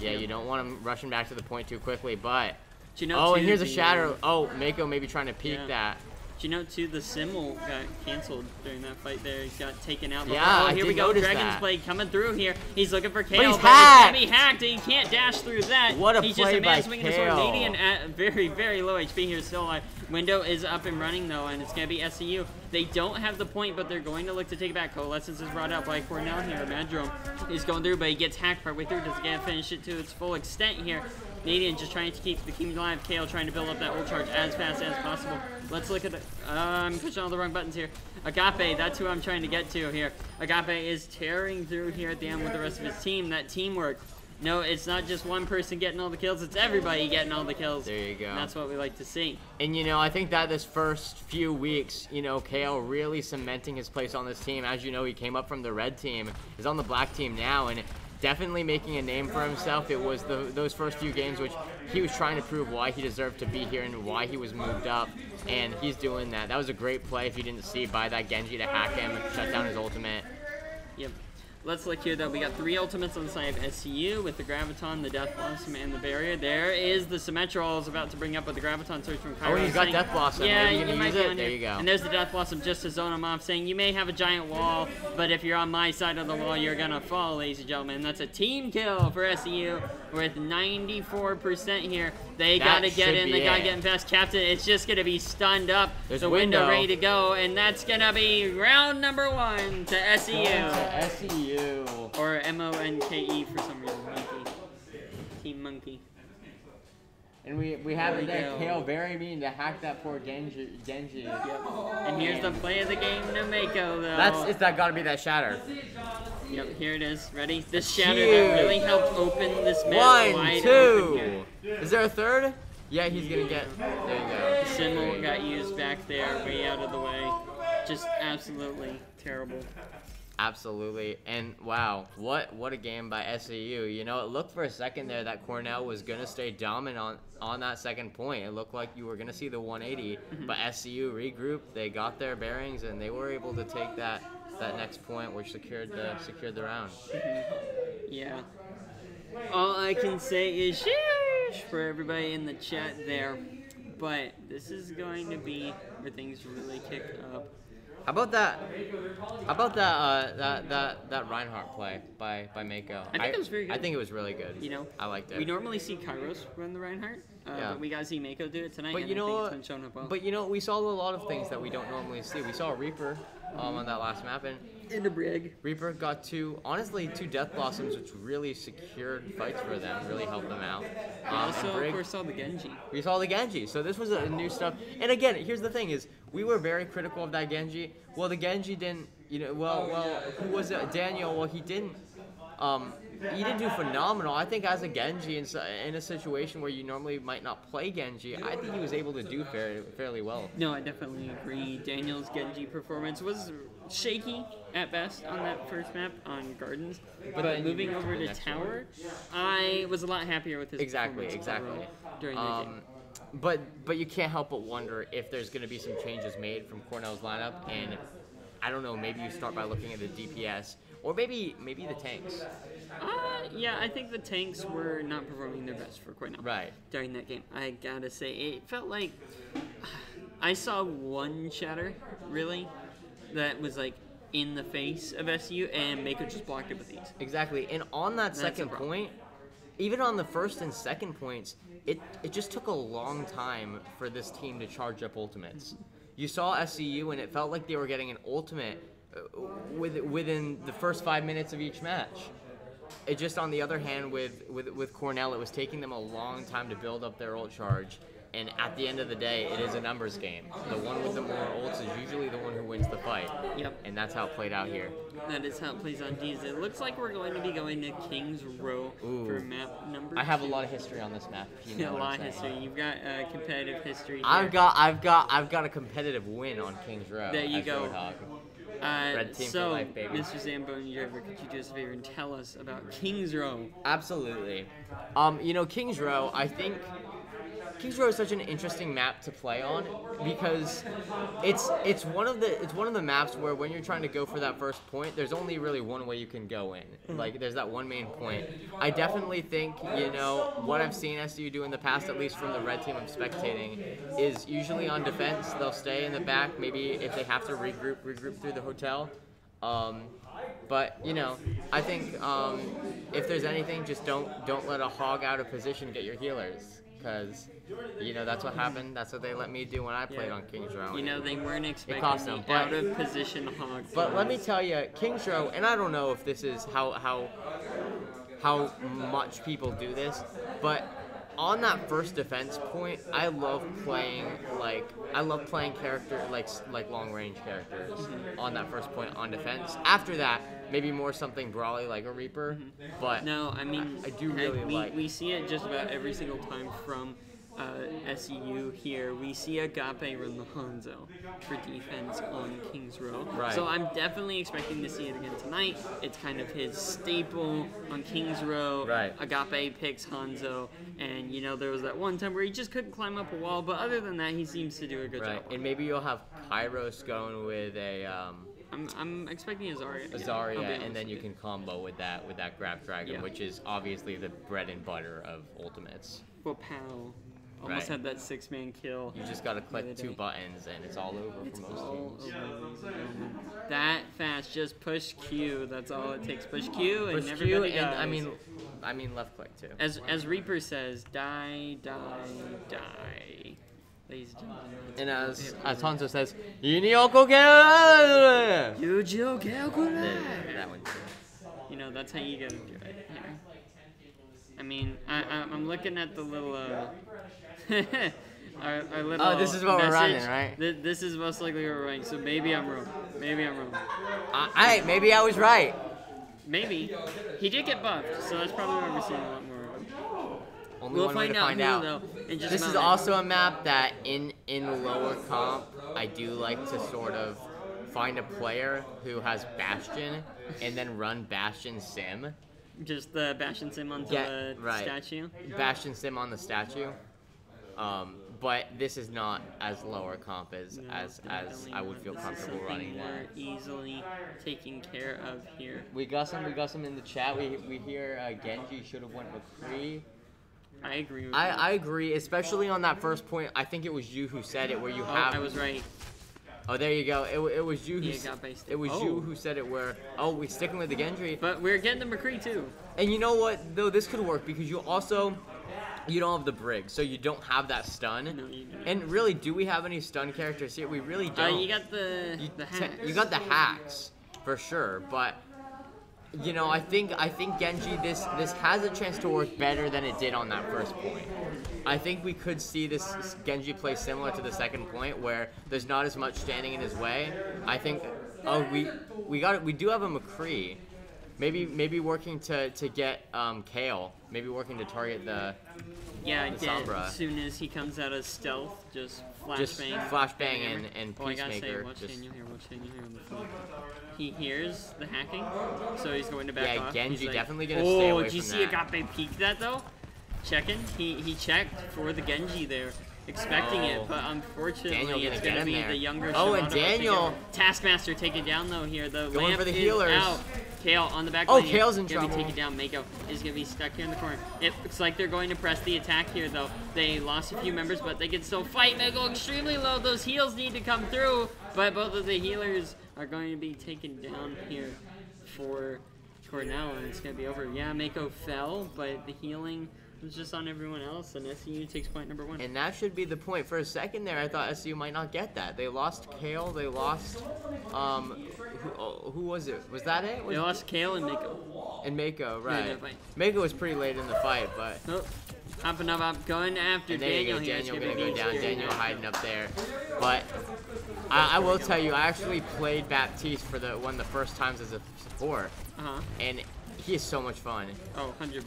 Yeah, you don't want him rushing back to the point too quickly, but... You know, and here's a shatter. Oh, Mako maybe trying to peek that. Do you know, too, the Simmel got canceled during that fight there. He got taken out. Yeah, oh, here we go. Dragon's that. Blade coming through here. He's looking for KO. But he's It's hacked. going to be hacked, and he can't dash through that. What a He's play just a man by swinging the sword. KO. Canadian at very, very low HP here, still alive. Window is up and running, though, and it's going to be SCU. They don't have the point, but they're going to look to take it back. Coalescence is brought out by Cornell here. Madrome is going through, but he gets hacked partway through. Doesn't get to finish it to its full extent here. Canadian just trying to keep the King alive. KO trying to build up that ult charge as fast as possible. Let's look at it. I'm pushing all the wrong buttons here. Agape, that's who I'm trying to get to here. Agape is tearing through here at the end with the rest of his team. That teamwork. No, it's not just one person getting all the kills. It's everybody getting all the kills. There you go. And that's what we like to see. And, you know, I think that this first few weeks, you know, KO really cementing his place on this team. As you know, he came up from the red team. He's on the black team now, and definitely making a name for himself. It was those first few games which he was trying to prove why he deserved to be here and why he was moved up, and he's doing that. That was a great play, if you didn't see, by that Genji to hack him and shut down his ultimate. Yep. Let's look here, though. We got 3 ultimates on the side of SCU with the Graviton, the Death Blossom, and the Barrier. There is the Symmetrol I was about to bring up with the Graviton search from Cairo. Oh, he's got Death Blossom. Yeah, you might use be it. on There here. you go. And there's the Death Blossom just to zone him off, saying you may have a giant wall, but if you're on my side of the wall, you're going to fall, ladies and gentlemen. That's a team kill for SCU with 94% here. They got to get in. They got to get in fast. Captain, it's just going to be stunned up. There's the window ready to go, and that's going to be round number 1 to SCU. SCU. Or MONKE for some reason. Monkey. Team Monkey. And we have There it we there. go. KO very mean to hack that poor Genji. Yep. And here's the play of the game, Nameko, though. That gotta be that shatter. Yep, here it is. Ready? This shatter that really helped open this map 1, wide open 2. here. Is there a third? Yeah, he's gonna get. There you go. Simmel got used back there, way out of the way. Just absolutely terrible. Absolutely, and wow, what a game by SCU. You know, it looked for a second there that Cornell was gonna stay dominant on that second point. It looked like you were gonna see the 180, but SCU regrouped, they got their bearings, and they were able to take that next point, which secured the round. Yeah. All I can say is sheesh for everybody in the chat there, but this is going to be where things really kick up. How about that? That Reinhardt play by Mako? I think it was very good. I think it was really good. You know, I liked it. We normally see Kairos run the Reinhardt, but we gotta see Mako do it tonight. But and you know I think what? it's been shown up well. But you know, we saw a lot of things that we don't normally see. We saw a Reaper on that last map, and in the brig, Reaper got two Death Blossoms, which really secured fights for them, really helped them out. also, and Brig, of course, saw the Genji. we saw the Genji, so this was a new stuff. And again, here's the thing: is we were very critical of that Genji. Well, the Genji didn't, you know. Well, who was it? Daniel. Well, he didn't do phenomenal. I think as a Genji in a situation where you normally might not play Genji, I think he was able to do fairly well. No, I definitely agree. Daniel's Genji performance was shaky at best on that first map on Gardens, but moving over to Tower, I was a lot happier with his performance overall during that game. But you can't help but wonder if there's going to be some changes made from Cornell's lineup, and I don't know, maybe you start by looking at the DPS, or maybe the tanks. Yeah, I think the tanks were not performing their best for Cornell during that game. I gotta say, it felt like I saw one shatter, really, that was like in the face of SU, and Mako just blocked it with ease. Exactly, and on that second point, even on the first and second points, it just took a long time for this team to charge up ultimates. You saw SCU, and it felt like they were getting an ultimate within the first 5 minutes of each match. It just, on the other hand, with Cornell, it was taking them a long time to build up their ult charge. And at the end of the day, it is a numbers game. The one with the more ults is usually the one who wins the fight. Yep. And that's how it played out here. That is how it plays on D's. It looks like we're going to be going to King's Row for map number 2. I have a lot of history on this map. If you know a what lot I'm of saying. history. You've got competitive history here. I've got a competitive win on King's Row. There you as go. Roadhog. Red team so, for life, baby. Mr. Zamboni Driver, could you do us a favor and tell us about King's Row? Absolutely. You know, King's Row, I think Kings Row is such an interesting map to play on because it's one of the maps where when you're trying to go for that first point, there's only really one way you can go in. Like there's that one main point. I definitely think, you know, what I've seen SU do in the past, at least from the red team I'm spectating, is usually on defense. They'll stay in the back. Maybe if they have to regroup through the hotel. But you know, I think if there's anything, just don't let a hog out of position get your healers, because you know that's what happened. That's what they let me do when I played on Kings Row. You know, they weren't expecting them, the out of position hog. But let me tell you, Kings Row, and I don't know if this is how much people do this, but on that first defense point, I love playing character like long range characters on that first point on defense. After that, maybe more something brawly like a Reaper. But no, I mean I do really we see it just about every single time from SEU here. We see Agape run the Hanzo for defense on Kings Row. Right. So I'm definitely expecting to see it again tonight. It's kind of his staple on Kings Row. Right. Agape picks Hanzo, and you know there was that one time where he just couldn't climb up a wall, but other than that, he seems to do a good job. And maybe you'll have Kairos going with a I'm expecting a Zarya. Zarya, and then you can combo with that Grab Dragon, Yeah. which is obviously the bread and butter of ultimates. Well, pow. Almost had that 6-man kill. You just gotta click 2 buttons and it's all over for most teams. That fast, just push Q. That's all it takes. Push Q and Push everybody Q, and dies. I mean left click too. As Reaper says, die, die, die. Ladies and gentlemen. And as Hanzo says, Yunioko Kera! Yujo Calcula. That one too. You know, that's how you gotta do it here. I mean, I'm looking at the little our little Oh, this is what we're running, right? This is most likely what we're running, so maybe I'm wrong. Maybe I'm wrong. Maybe I was right. Maybe. He did get buffed, so that's probably why we're seeing a lot more of him. Only We'll one way find to out find who, out. though, in just This a is moment. also a map that in lower comp, I do like to sort of find a player who has Bastion and then run Bastion Sim. Just the Bastion Sim onto the statue? Bastion Sim on the statue. But this is not as lower comp as I would feel comfortable running that. We're easily taken care of here. We got some in the chat. We hear Genji should have went McCree. I agree with I agree, especially on that first point. I think it was you who said it, where you have. I was right. Oh, there you go. It was you who. It was you who said it. Where we sticking with the Genji. But we're getting the McCree too. And you know what? Though this could work because you don't have the Brig, so you don't have that stun. No, you don't. And really, do we have any stun characters here? We really don't. You got the hacks. You got the hacks for sure, but you know, I think Genji this has a chance to work better than it did on that first point. I think we could see this Genji play similar to the second point, where there's not as much standing in his way. I think we do have a McCree. Maybe working to get Kale. Maybe working to target the Sombra. As soon as he comes out of stealth, just flashbang. Flashbang and I gotta say, Peacemaker. watch Daniel here on the flank. He hears the hacking, so he's going to back off. Yeah, Genji He's definitely gonna stay away did you from see that. Agape peek that though? Checking. He checked for the Genji there, expecting it, but unfortunately it's gonna be the younger. Oh, and Shimano Daniel. Taskmaster taken down though here. The Going lamp for the is healers. out. Kale on the back Oh, line. Kale's in gonna trouble. be taken down. Mako is gonna be stuck here in the corner. It looks like they're going to press the attack here though. They lost a few members, but they can still fight. Mako extremely low. Those heals need to come through, but both of the healers are going to be taken down here for Cornell, and it's gonna be over. Yeah, Mako fell, but the healing was just on everyone else, and SEU takes point number 1. And that should be the point. For a second there, I thought SU might not get that. They lost Kale. They lost, who was it? Was that it? They lost Kale and Mako. And Mako, right. Yeah, fight. Mako was pretty late in the fight, but... Oh, hopping up, going after And there Daniel you go, here. Daniel gonna go down. Daniel hiding up there. But I will tell you, I actually played Baptiste for one of the first times as a support. And he is so much fun. Oh, 100%.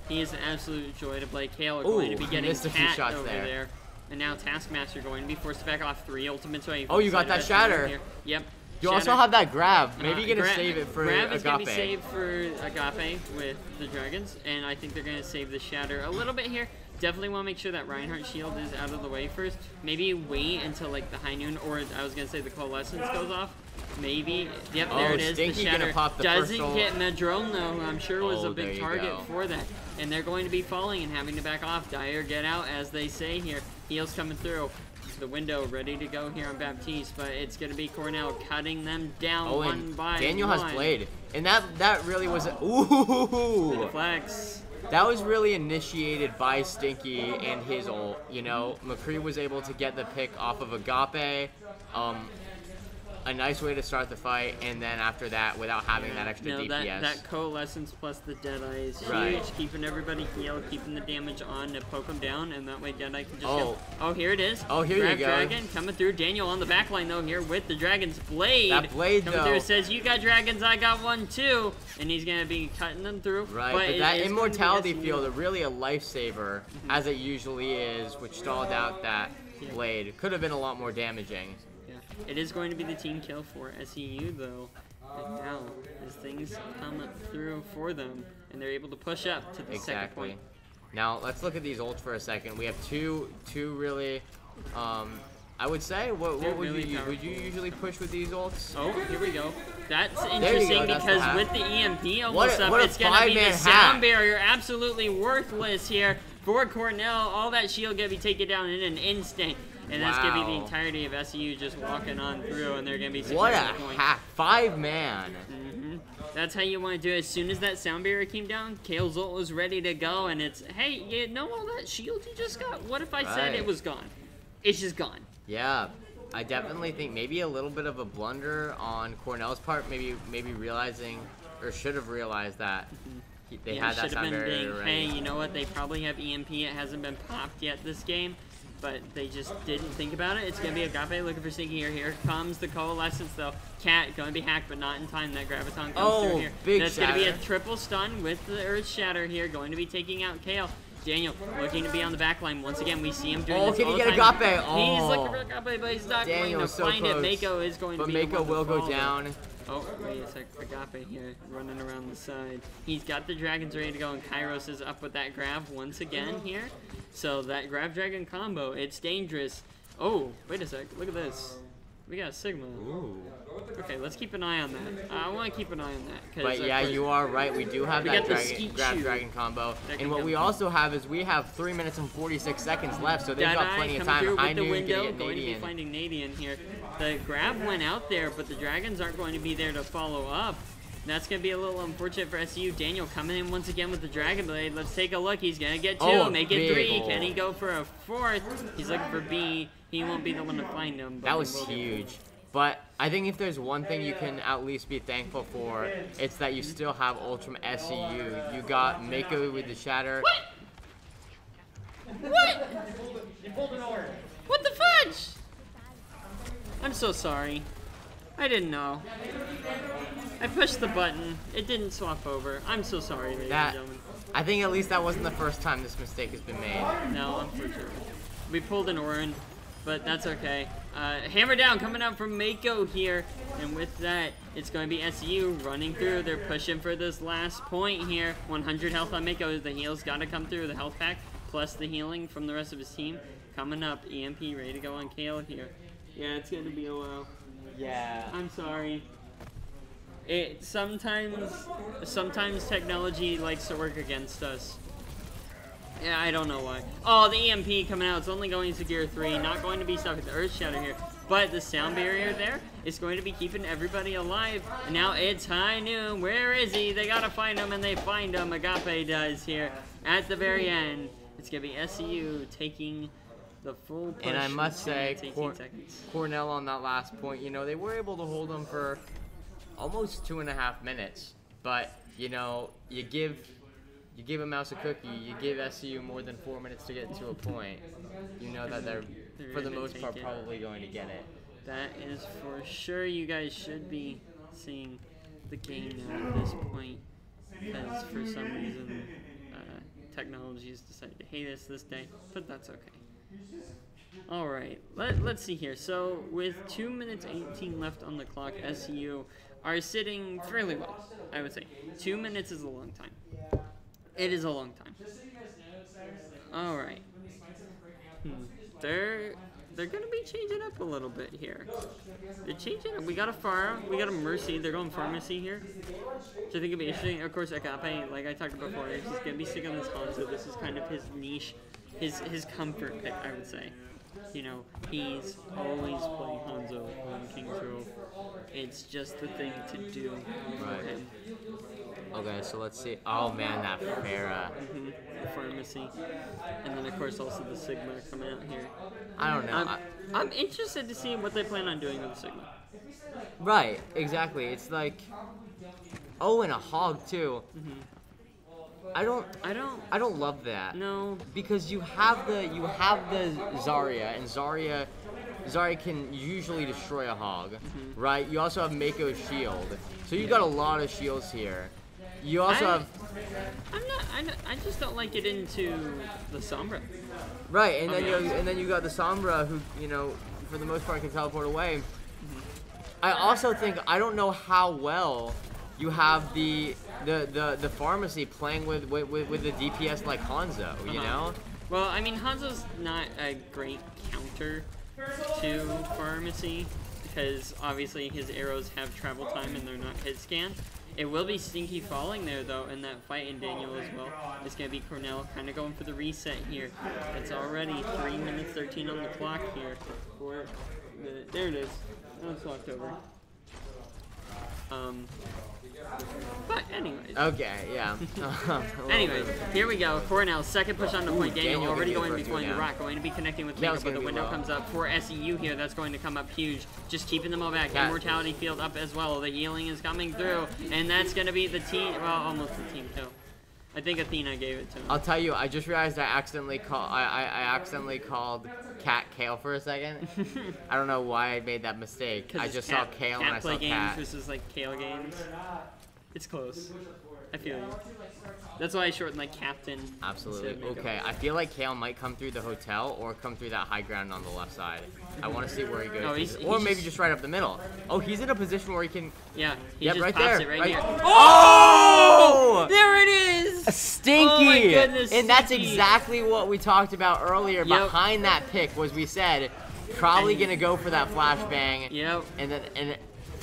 He is an absolute joy to play. Kale are going to be getting missed a few cat shots over there. And now Taskmaster going to be forced to back off 3 ultimates. Oh, you got that shatter. Yep. You also have that grab. Maybe you're going to Grab- save it for Grab is going to be Agape. saved for Agape with the Dragons, and I think they're going to save the shatter a little bit here. Definitely want to make sure that Reinhardt shield is out of the way first. Maybe wait until like the high noon, or I was gonna say the coalescence goes off. Maybe. Yep, there it is. Stinky the shatter pop the doesn't first get Madrone though. I'm sure was a big target go. for that. And they're going to be falling and having to back off. Dire get out, as they say here. Heals coming through. The window ready to go here on Baptiste, but it's going to be Cornell cutting them down one by Daniel one. has Blade, and that really was ooh. Flex. That was really initiated by Stinky and his ult. You know, McCree was able to get the pick off of Agape. A nice way to start the fight, and then after that, without having that extra DPS. That coalescence plus the Deadeye is huge, keeping everybody healed, keeping the damage on to poke them down, and that way Deadeye can just go. Oh, here it is. Oh, here you go. Dragon coming through. Daniel on the back line, though, here with the Dragon's Blade. That Blade, coming through says, you got dragons, I got one too. And he's going to be cutting them through. Right, but that immortality field is really a lifesaver, as it usually is, which stalled out that Blade. Could have been a lot more damaging. It is going to be the team kill for SEU, though. And now, as things come through for them, and they're able to push up to the second point. Now, let's look at these ults for a second. We have two really, I would say, what would you use? Would you usually push with these ults? Oh, here we go. That's interesting because with the EMP almost up, it's going to be the sound barrier. Absolutely worthless here for Cornell. All that shield going to be taken down in an instant. And that's going to be the entirety of SEU just walking on through, and they're going to be securing the point. What a hack. 5-man. That's how you want to do it. As soon as that sound barrier came down, Kale's ult was ready to go, and it's, hey, you know all that shield you just got? What if I said it was gone? It's just gone. Yeah. I definitely think maybe a little bit of a blunder on Cornell's part, maybe realizing, or should have realized that they had that sound barrier already. Hey, you know what? They probably have EMP. It hasn't been popped yet this game. But they just didn't think about it. It's going to be Agape looking for Stinky here. Here comes the coalescence, though. Cat going to be hacked, but not in time. That Graviton comes through here. That's going to be a triple stun with the Earth Shatter here. Going to be taking out Kale. Daniel looking to be on the back line. Once again, we see him doing this can all he the get time. Agape? He's looking for Agape, but he's not going to find it. Mako is going to be But Mako will go down. Oh, wait a sec. Agape here, running around the side. He's got the dragons ready to go, and Kairos is up with that grab once again here. So that grab dragon combo, it's dangerous. Oh, wait a sec. Look at this. We got Sigma. Ooh. Okay, let's keep an eye on that. I want to keep an eye on that. But yeah, you are right. We do have that grab dragon combo. And what we also have is we have 3 minutes and 46 seconds left, so they've got plenty of time. I knew going to be finding Nadian here. The grab went out there, but the dragons aren't going to be there to follow up. That's going to be a little unfortunate for SU. Daniel coming in once again with the Dragon Blade. Let's take a look. He's going to get 2, make it 3. Can he go for a 4th? He's looking for B. He won't be the one to find him. That was huge. But I think if there's one thing you can at least be thankful for, it's that you still have ult from SEU. You got Mako with the Shatter. What? What the fudge? I'm so sorry. I didn't know. I pushed the button. It didn't swap over. I'm so sorry, ladies and gentlemen. I think at least that wasn't the first time this mistake has been made. No, unfortunately. We pulled an Orin, but that's okay. Hammer down coming out from Mako here. And with that, it's going to be SU running through. They're pushing for this last point here. 100 health on Mako. The heal's got to come through. The health pack plus the healing from the rest of his team. Coming up, EMP ready to go on Kale here. Yeah, it's going to be a while. Yeah. I'm sorry. Sometimes technology likes to work against us. Yeah, I don't know why. Oh, the EMP coming out. It's only going to gear 3. Not going to be stuck with the Earth Shatter here. But the sound barrier there is going to be keeping everybody alive. And now it's high noon. Where is he? They got to find him, and they find him. Agape does here at the very end. It's going to be SEU taking the full push. And I must say, Cornell on that last point, you know, they were able to hold them for almost 2.5 minutes. But, you know, you give a mouse a cookie, you give SEU more than 4 minutes to get to a point. You know that they're for the most part, probably going to get it. That is for sure. You guys should be seeing the game now at this point, because for some reason, technology has decided to hate us this day, but that's okay. All right, let's see here. So with 2 minutes 18 left on the clock, SU are sitting fairly well, I would say. 2 minutes is a long time. It is a long time. All right. They're gonna be changing up a little bit here. They're changing up. We got a Pharah, we got a Mercy. They're going Pharmacy here, which I think would be interesting. Of course, Agape, like I talked about before, he's gonna be sick on this Hanzo. This is kind of his niche, his comfort pick, I would say. You know, he's always playing Hanzo on King's Row. It's just the thing to do for him. Okay, so let's see. Oh man, that Pharah. The Pharmacy. And then, of course, also the Sigma coming out here. I don't know. I'm interested to see what they plan on doing with the Sigma. Right, exactly. It's like, oh, and a Hog too. I don't love that. No. Because you have the Zarya, and Zarya can usually destroy a Hog, right? You also have Mako's shield, so you got a lot of shields here. You also have. I just don't like it into the Sombra. Right, and then you got the Sombra, who, you know, for the most part can teleport away. I also think, I don't know how well you have the Pharmacy playing with the DPS like Hanzo, you know? Well, I mean, Hanzo's not a great counter to Pharmacy because obviously his arrows have travel time and they're not hit scan. It will be Stinky falling there, though, in that fight, and Daniel as well. It's going to be Cornell kind of going for the reset here. It's already 3 minutes 13 on the clock here. There it is. Now it's locked over. But anyways. Okay, yeah. Anyways, here we go. Cornell, second push on the point. Daniel Daniel already can going get to be going to now. rock, going to be connecting with That Mako, but the window low. comes up for SEU here. That's going to come up huge. Just keeping them all back. That- Immortality field up as well. The healing is coming through, and that's going to be the team. Well, almost the team kill. I think Athena gave it to him. I'll tell you, I just realized I accidentally called Cat Kale for a second. I don't know why I made that mistake. I just saw Kale and I saw games Cat. versus like Kale games. It's close. I feel you. That's why I shortened like Captain. Absolutely. instead of Mako. Okay, I feel like Kale might come through the hotel or come through that high ground on the left side. I want to see where he goes. No, he's or maybe just- just right up the middle. Oh, he's in a position where he can... Yeah, he Yep, just right pops there. it right Right. here. Oh! There it is! Stinky! Oh my goodness, and that's Stinky. exactly what we talked about earlier. Yep. Behind that pick was we said, probably And- going to go for that flashbang. Yep.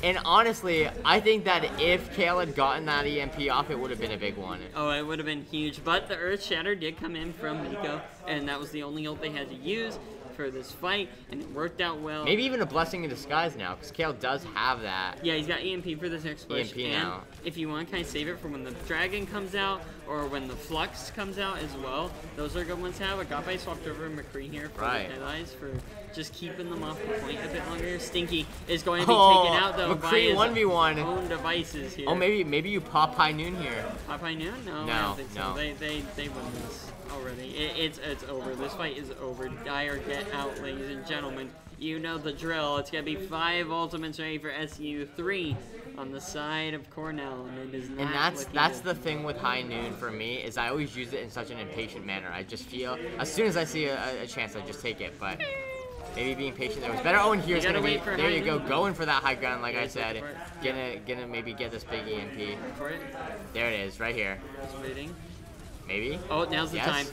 And honestly, I think that if Kale had gotten that EMP off, it would have been a big one. Oh, it would have been huge. But the Earth Shatter did come in from Miko, and that was the only ult they had to use for this fight, and it worked out well. Maybe even a blessing in disguise now, because Kale does have that. Yeah, he's got EMP for this next push. EMP and now. if you want to kind of save it for when the Dragon comes out, or when the Flux comes out as well, those are good ones to have. Agape swapped over McCree here for Right. the Deadeyes for just keeping them off the point a bit longer. Stinky is going to be Oh, taken out, though, by McCree his 1v1. own devices here. Oh, maybe you pop High Noon here. Popeye Noon? No, I No, don't think so. no. They won this already. It's over. This fight is over. Die or get out, ladies and gentlemen. You know the drill. It's gonna be 5 ultimates ready for SU, 3 on the side of Cornell, and it is not. And that's looking the thing with High Noon for me, is I always use it in such an impatient manner. I just feel, as soon as I see a chance, I just take it. But maybe being patient there was better. Oh, and here's You gotta gonna be, wait for there High you go, Noon. going for that high ground, like I Yeah, said. wait for Gonna maybe get this big EMP. for it. There it is, right here. Just waiting. Maybe. Oh, now's the Yes. time.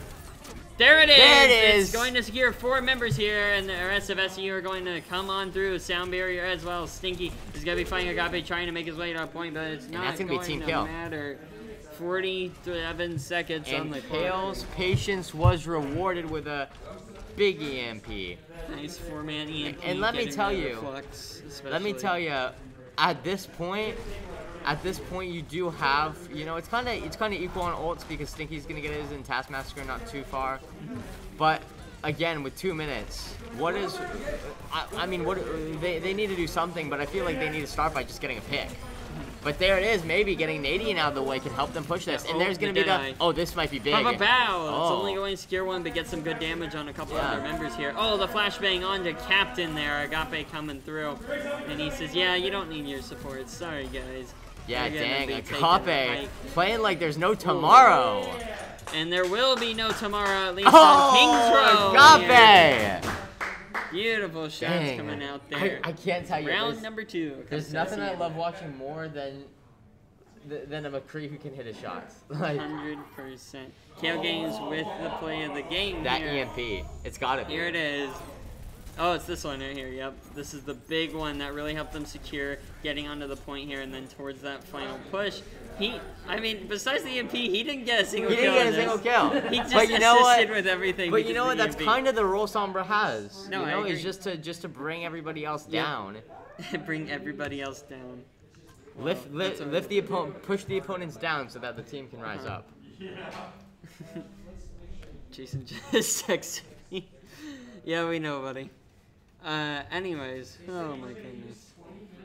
There it is! There it It's is! going to secure 4 members here, and the rest of SU are going to come on through. Sound barrier as well. Stinky is going to be fighting Agape, trying to make his way to a point, but it's not that's gonna be team to kill. matter. 47 seconds on And the clock. Kale's patience was rewarded with a big EMP. Nice 4-man EMP. And let me getting tell rid of you, Flux, Let me especially. tell you, at this point, you do have, you know, it's kind of equal on ults because Stinky's gonna get his in Taskmaster not too far, but again with 2 minutes, what is, I mean, what they need to do something, but I feel like they need to start by just getting a pick. But there it is, maybe getting Nadian out of the way can help them push this. Yeah, And there's the gonna be Deadeye. oh, this might be big. Papa Bow! It's Oh. only going to secure 1, but get some good damage on a couple Yeah. other members here. Oh, the flashbang onto Captain there. Agape coming through. And he says, yeah, you don't need your support. Sorry, guys. Yeah, You're gonna dang, be taking the Agape fight. playing like there's no tomorrow. And there will be no tomorrow, at least on King's Row. Oh, here. Agape! Beautiful shots Dang. coming out there. I can't tell you. Round number 2. There's nothing I love watching more than than a McCree who can hit his shots. Like 100%. Kale Games with the play of the game. that here. EMP, it's gotta be. Here it is. Oh, it's this one right here. Yep. This is the big one that really helped them secure getting onto the point here and then towards that final push. I mean, besides the EMP, he didn't get a single kill. He didn't get a single kill. He just but you know assisted what? with everything. But you know what? because That's of the kind of the role Sombra has. No, you I know, agree. is just to bring everybody else down. EMP. Bring everybody else down. Lift the opponent, push the opponents down so that the team can rise up. Jason just texted me. Yeah, we know, buddy. Anyways, oh my goodness.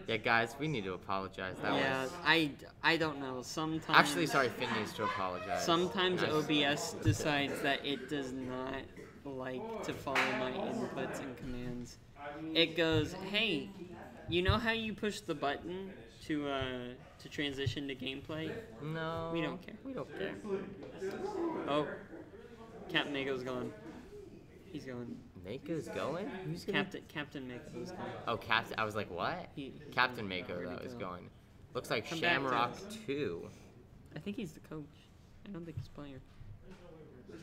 Yeah, guys, we need to apologize. That Yeah, was... I don't know. Sometimes. Actually, sorry, Finn needs to apologize. Sometimes Guys. OBS decides that it does not like to follow my inputs and commands. It goes, hey, you know how you push the button to transition to gameplay? No. We don't care. We don't care. Oh, Captain Mako's gone. He's going. Mako's going? Who's going? Captain Mako's going. Oh, Captain. I was like, what? Captain Mako, where'd he that was go? going. Looks like Come back to Shamrock us. 2. I think he's the coach. I don't think he's a player.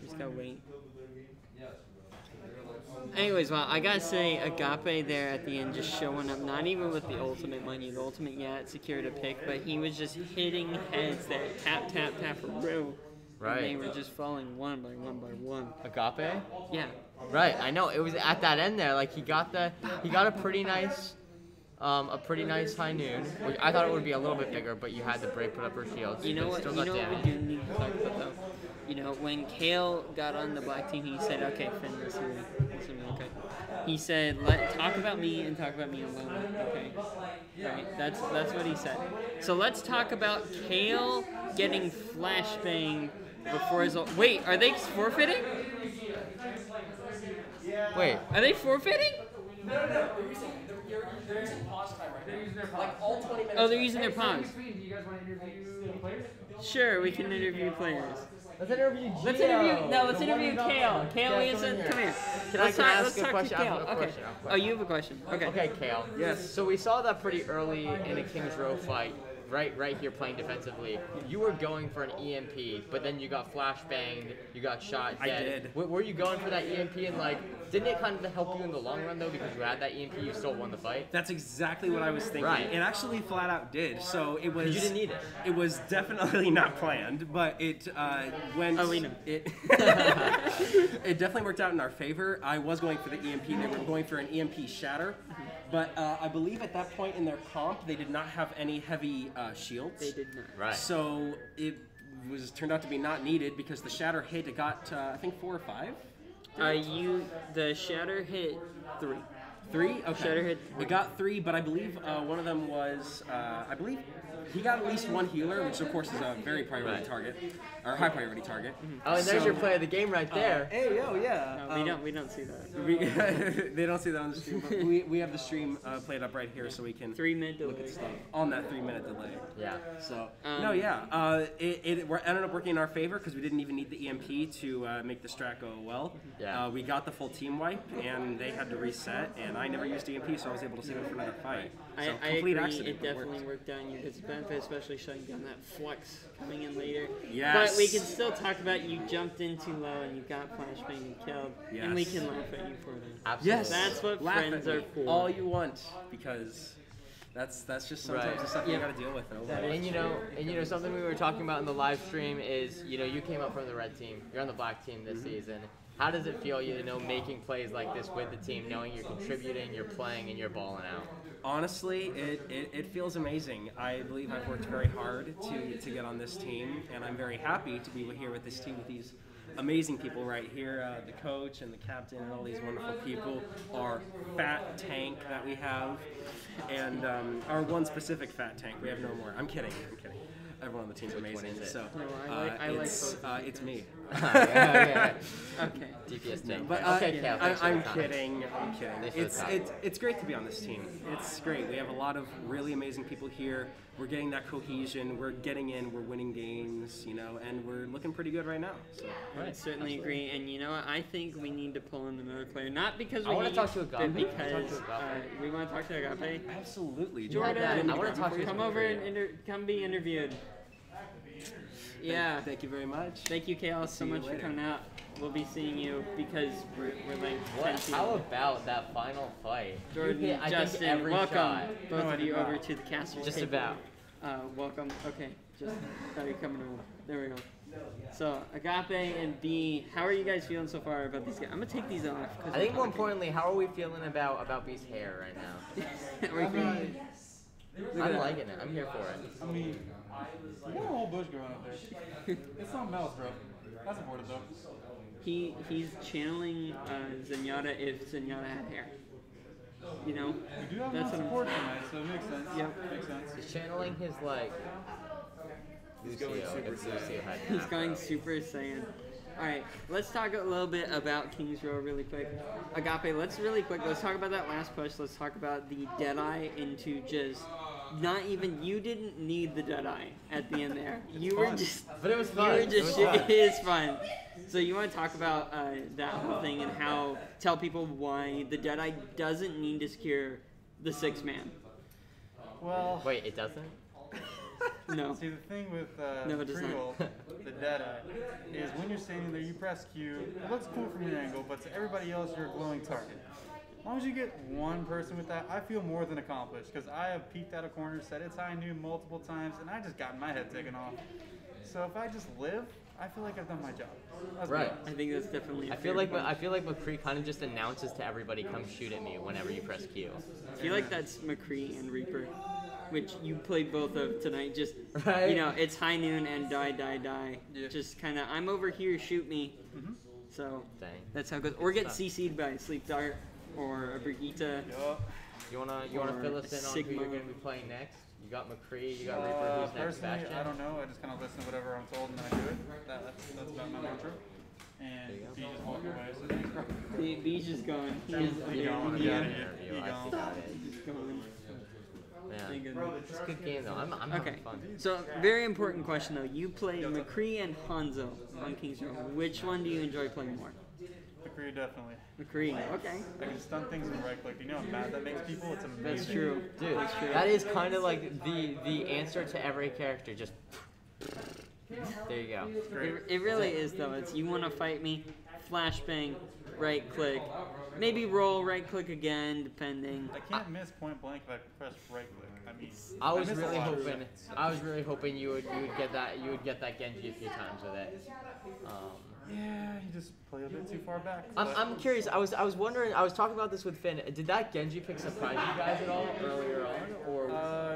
Just gotta wait. Anyways, well, I gotta say, Agape there at the end just showing up, not even with the ultimate money. The ultimate, yeah, it secured a pick, but he was just hitting heads there, tap, tap, tap, row. Right. And they were just falling one by one by one. Agape? Yeah. Right, I know. It was at that end there. Like he got a pretty nice high noon. Which I thought it would be a little bit bigger, but you had the break put up her shields. You know but what? still You got know what damage. we do need to talk about though. You know, when Kale got on the black team, he said, "Okay, Finn, listen to me, okay." He said, talk about me and talk about me alone, okay? Right? That's what he said. So let's talk about Kale getting flashbanged before his. Wait, are they forfeiting? Wait. Are they forfeiting? No, they're using pause time right now. They're using their Like all 20 minutes. Oh, they're using their pause. Do you guys want to interview the players? Sure, we can interview players. Let's interview Gio. Let's interview Kale. Kale, listen, come here. Can Let's I talk ask a to question? I Kale. have a Okay. question. Oh, you have a question. Okay. Okay, Kale. Yes. So we saw that pretty early in a Kings Row fight, right here playing defensively. You were going for an EMP, but then you got flashbanged, you got shot I dead. did. Were you going for that EMP and like, didn't it kind of help you in the long run though because you had that EMP, you still won the fight? That's exactly what I was thinking. Right. It actually flat out did. So it was. You didn't need it. It was definitely not planned, but it went. Oh, we know. It it definitely worked out in our favor. I was going for the EMP. They were going for an EMP shatter, but I believe at that point in their comp they did not have any heavy shields. They did not. Right. So it turned out to be not needed because the shatter hit. It got I think 4 or 5. The shatter hit 3. 3? Okay. Shatter hit It got 3, but I believe one of them was, I believe he got at least one healer, which of course is a very priority Right. target, or high priority target. Oh, and there's So- your play of the game right there. Hey, yo, yeah. No, we don't see that. They don't see that on the stream, but we have the stream played up right here so we can 3 mid look delay. at stuff on that 3-minute delay. Yeah. So, no, yeah. It ended up working in our favor because we didn't even need the EMP to make the strat go well. Yeah. We got the full team wipe, and they had to reset, and I never used EMP, so I was able to save it for another fight. So, I complete agree, accident. it but definitely worked out in your guys' benefit, especially shutting down that flux coming in later. Yes. But we can still talk about you jumped in too low and you got flashbang and killed, and we Yes. can laugh at you for that. Absolutely. Yes, That's what laugh friends at are me for. all you want, because that's just sometimes Right. the stuff Yeah. you got to deal with. And you know something we were talking about in the live stream is you came up from the red team, you're on the black team this season. How does it feel making plays like this with the team, knowing you're contributing, you're playing, and you're balling out? Honestly, it feels amazing. I believe I've worked very hard to get on this team, and I'm very happy to be here with this team with these amazing people right here, the coach and the captain and all these wonderful people, our fat tank that we have, and our one specific fat tank. We have no more. I'm kidding. Everyone on the team's amazing. So No, I like it's both of you it's me. Okay. Okay. DPS team. But Okay, Cal, thanks for I'm the comments. kidding. I'm kidding. Thanks for the It's comments. it's great to be on this team. It's great. We have a lot of really amazing people here. We're getting that cohesion. We're getting in. We're winning games. And we're looking pretty good right now. So. I certainly agree, and you know what? I think we need to pull in another player, not because we I wanna need talk to but Agape. because we want to talk to Agape. Absolutely, Jordan, Jordan. I wanna talk to you Come about over it. and come be interviewed. Yeah. Thank you very much. Thank you, Chaos, so See you much for later. coming out. We'll be seeing you because we're like. What? 10 How about that final fight? Jordan, You hit, I Justin, think, every welcome shot. both No, I of did you not. over to the caster's Just table. about. Welcome. Okay, just thought you were coming over. There we go. So, Agape and B, how are you guys feeling so far about these guys? I'm gonna take these off. I think more importantly, how are we feeling about B's hair right now? We're feeling- Look at I'm that. liking it. I'm here for it. I mean, you got a whole bush growing up there. It's something else, bro. That's important though. He's channeling Zenyatta if Zenyatta had hair. You know? We do have That's enough what support tonight, so it makes sense. Yep. Makes sense. He's channeling his like. Lucio. If Lucio had He's half going of- Super Saiyan. Alright, let's talk a little bit about King's Row really quick. Agape, let's talk about that last push. Let's talk about the Deadeye into just not even, you didn't need the Deadeye at the end there. You were just, But it was you fun. were It just, was fun. it is fun. So you want to talk about that whole thing and how, tell people why the Deadeye doesn't need to secure the 6-man. Well, Wait, it doesn't? No. see the thing with No, it does not. Triol, the Deadeye, is when you're standing there, you press Q. It looks cool from your angle, but to everybody else, you're a glowing target. As long as you get one person with that, I feel more than accomplished because I have peeked out of corners, said it's high noon multiple times, and I just got my head taken off. So if I just live, I feel like I've done my job. Let's be Right. honest. I think that's definitely a I feel fair like point. McCree kind of just announces to everybody, "Come shoot at me" whenever you press Q. I feel like that's McCree and Reaper, which you played both of tonight. Just, Right. you know, it's high noon and die. Yeah. Just kind of, I'm over here, shoot me. So Dang. that's how it goes. Or get CC'd by a Sleep Dart or a Brigitte. Yup. You wanna Or fill us in on who Sigma. you're gonna be playing next? You got McCree, you got Reaper, who's next? Personally, Bastion. I don't know. I just kind of listen to whatever I'm told and then I do it. That's about my mantra. And he just walked away, so thanks, bro. B's just going. He is He gone, he yeah. is Interview, I gone. got it. just going. Thank Yeah. goodness. It's a good game though. I'm Okay, having fun. so very important question though. You play McCree and Hanzo on King's Row. Which one do you enjoy playing more? McCree, definitely. McCree. Okay, I can stun things and right click. Do you know how mad that makes people? It's amazing. that's true. Dude, That's true. that is kind of like the answer to every character. Just there you go. It really is though. It's you want to fight me, flashbang, right click, maybe roll right click again, depending. I can't miss point blank if I press right click. I mean, I was miss a really lot. hoping you would get that Genji a few times with it. Yeah, you just play a bit too far back. I'm curious. I was wondering. I was talking about this with Finn. Did that Genji pick surprise you guys at all earlier on, or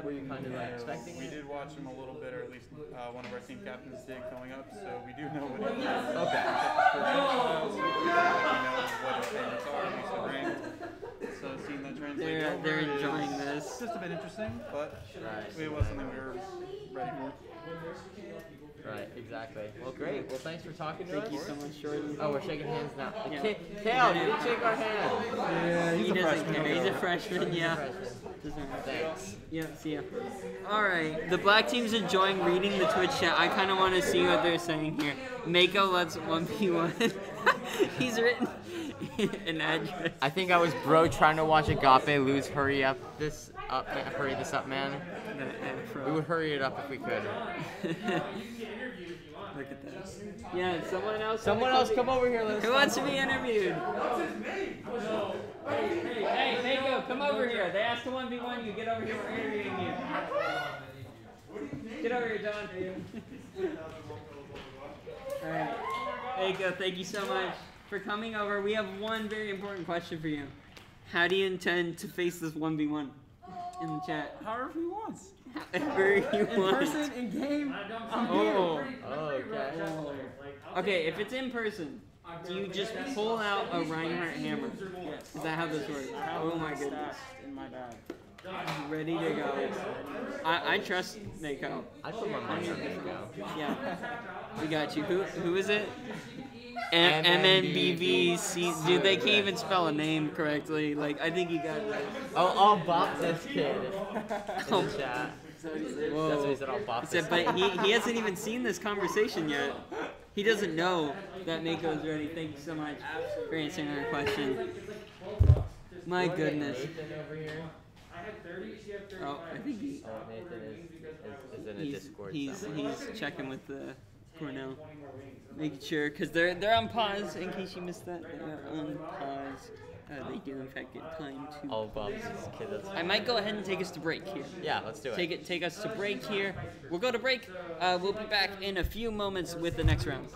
were you kind of like expecting We it? did watch him a little bit, or at least one of our team captains did coming up, so we do know what he is. Okay. We know what his favorites are, at least the ranked. So seeing that translate over They're is enjoying this. just a bit interesting, but Right. it was something we were ready for. Right. Exactly. Well, great. Well, thanks for talking to Thank us. you so much, Jordan. Oh, we're shaking hands now. Yeah. Kale, you didn't shake our hand. Yeah, He doesn't care. He's a freshman, yeah. Freshman. Doesn't matter. Thanks. Yeah, see ya. Alright, the black team's enjoying reading the Twitch chat. I kind of want to see what they're saying here. Mako lets 1v1. He's written an address. I think I was bro trying to watch Agape lose. Hurry this up, man. We would hurry it up if we could. Look at that. Yeah, Someone else come over here. Who wants to be interviewed? Hey, Mako, come over here. They asked to 1v1 you. Get over here. We're interviewing you. Get over here, John. Alright. Mako, thank you so much for coming over. We have one very important question for you. How do you intend to face this 1v1 in the chat? However he wants. However you want. Person, in game. Oh. Okay. Okay, if it's in person, do you just pull out a Reinhardt hammer? Is that how this works? Oh my goodness. In my bag. I'm ready to go. I trust Mako. I put my money on Mako. Yeah. We got you. Who is it? MNBVC. MNBVC. Dude, they can't even spell a name correctly. Like, I think you got it. I'll bop this kid in the chat. Whoa. That's what he said. I'll bop He this said, but he hasn't even seen this conversation yet. He doesn't know that Mako's ready. Thank you so much for answering our question. My goodness. Nathan over here. Oh, I think Nathan is in a Discord he's somewhere. he's checking with the Cornell, making sure because they're on pause. In case you missed that, they are on pause. They do in fact get time to. Oh, Bob, kid, that's... I might go ahead and take us to break here. Yeah, let's do it. Take us to break here. We'll go to break. We'll be back in a few moments with the next round.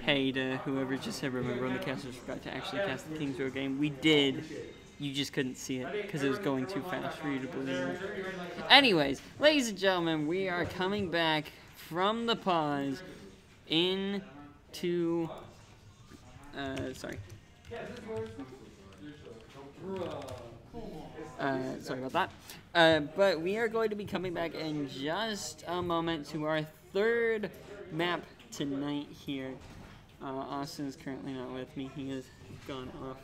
hey to whoever just said, remember when the casters forgot to actually cast the Kings Row game. We did. You just couldn't see it because it was going too fast for you to believe. Anyways, ladies and gentlemen, we are coming back from the pause into... sorry. Sorry about that. But we are going to be coming back in just a moment to our third map tonight here. Austin's currently not with me. He has gone off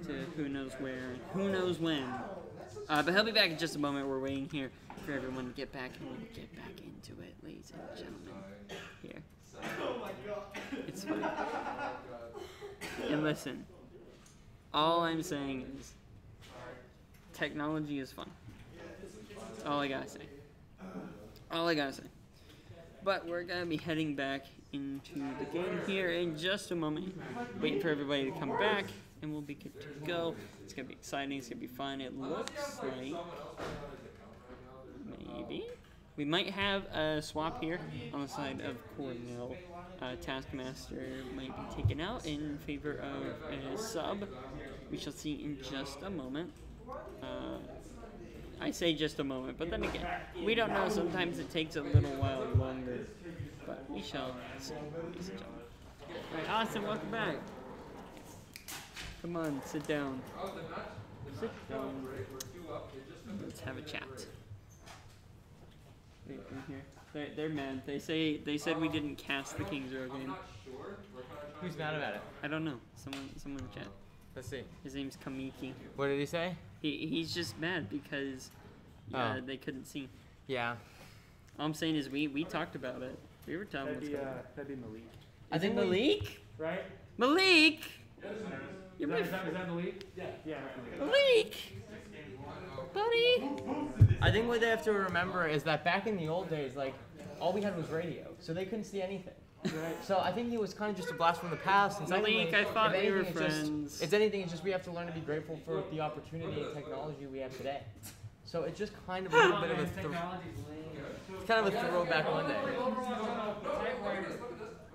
to who knows where, who knows when. But he'll be back in just a moment. We're waiting here for everyone to get back, and we'll get back into it, ladies and gentlemen. Here. It's fine. And listen, all I'm saying is technology is fun. That's all I gotta say. All I gotta say. But we're gonna be heading back into the game here in just a moment. Waiting for everybody to come back, and we'll be good to go. It's gonna be exciting. It's gonna be fun. It looks like maybe we might have a swap here on the side of Cornell. Taskmaster might be taken out in favor of a sub. We shall see in just a moment. I say just a moment, but then again, we don't know. Sometimes it takes a little while longer, but we shall see. Ladies and gentlemen. All right, Austin, welcome back. Come on, sit down. Sit down. Let's have a chat. Wait, I'm here. They're mad. They said we didn't cast the Kings Row game. Who's mad about it? I don't know. Someone in the chat. Let's see. His name's Kamiki. What did he say? He's just mad because they couldn't see. Yeah. All I'm saying is we talked about it. We were telling That'd be Malik. I think Malik? Right? Malik! Is that Malik? Yeah. Malik! Buddy! I think what they have to remember is that back in the old days, like, all we had was radio, so they couldn't see anything. Right. So I think he was kind of just a blast from the past. And Malik, I thought we were it's friends. If anything, it's just we have to learn to be grateful for the opportunity and technology we have today. So it's just kind of a little bit of a throwback Monday.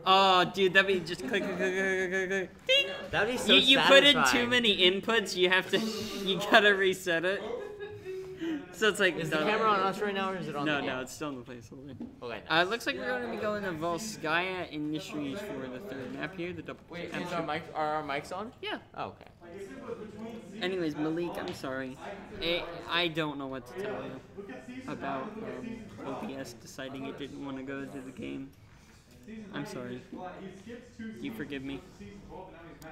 Oh, dude, that'd be just click. Ding. That'd be so You put in satisfying. too many inputs. You gotta reset it. So it's like, is the camera on us right now, or is it on? No, it's still in the placeholder. Okay. Nice. It looks like we're going to be going to Volskaya Industries for the third map here. The double. Wait, are our mics on? Yeah. Oh, okay. Anyways, Malik, I'm sorry. I don't know what to tell you about OBS deciding it didn't want to go to the game. I'm sorry. You forgive me?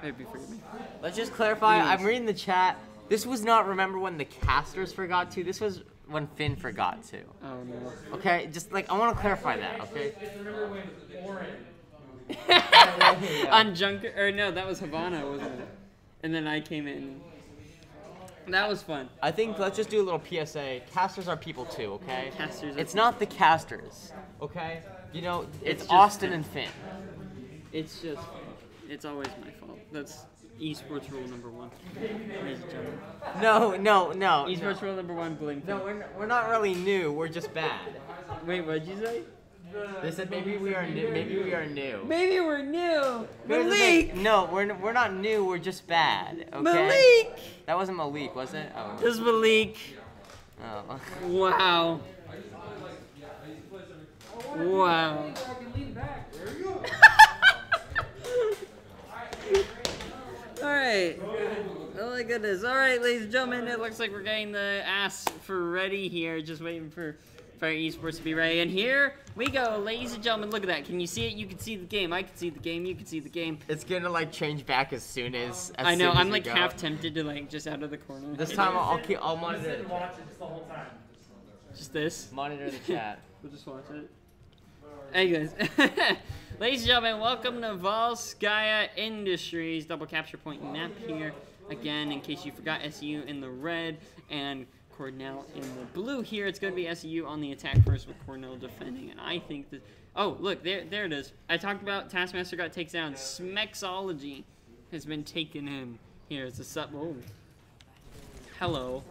I hope you forgive me. Let's just clarify. I'm reading the chat. This was not remember when the casters forgot to. This was when Finn forgot to. Oh no. Okay, just like I want to clarify that. Okay. On Junker, or no, that was Havana, wasn't it? And then I came in. That was fun. I think let's just do a little PSA. Casters are people too, okay? Casters are it's not the casters, okay? You know, it's just Austin Finn. and Finn. It's just, it's always my fault. That's esports rule number 1. Ladies and gentlemen. No. Esports rule number 1, blink. No, we're not really new. We're just bad. Wait, what'd you say? They said maybe we are new. Maybe we are new. Maybe we're new. Here's the Malik. thing. No, we're not new. We're just bad. Okay. Malik. That wasn't Malik, was it? Oh. This is Malik. Oh. Wow. Wow. Alright. Oh my goodness. Alright, ladies and gentlemen, it looks like we're getting the ass for ready here. Just waiting for Fire Esports to be ready. And here we go, ladies and gentlemen. Look at that. Can you see it? You can see the game. I can see the game. You can see the game. It's gonna like change back as soon as. I know. I'm like go. half tempted to like just out of the corner. This time I'll monitor it. Just this. Monitor the chat. We'll just watch it. Anyways, ladies and gentlemen, welcome to Volskaya Industries. Double capture point map here. Again, in case you forgot, SU in the red and Cornell in the blue here. It's going to be SU on the attack first with Cornell defending. And I think that... Oh, look, there it is. I talked about Taskmaster got takes down. Smexology has been taken in. Here, it's a sub... Oh. Hello.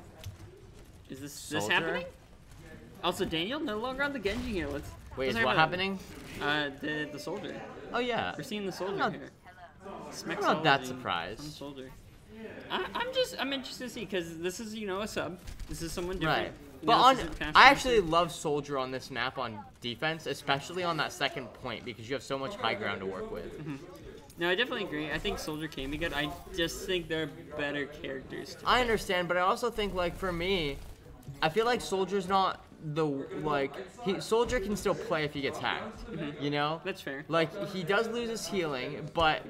Is this happening? Also, Daniel, no longer on the Genji here. Wait, is Let's what talk about happening? The soldier. Oh yeah. We're seeing the soldier not- here. I'm not that Smexology surprised. on soldier. I'm interested to see because this is a sub. This is someone different. Right. You But know, on, this isn't past I actually master. love Soldier on this map on defense, especially on that second point because you have so much high ground to work with. No, I definitely agree. I think soldier can be good. I just think there are better characters. I understand, but I also think like for me, I feel like Soldier's not Soldier can still play if he gets hacked. You know? That's fair. Like he does lose his healing, but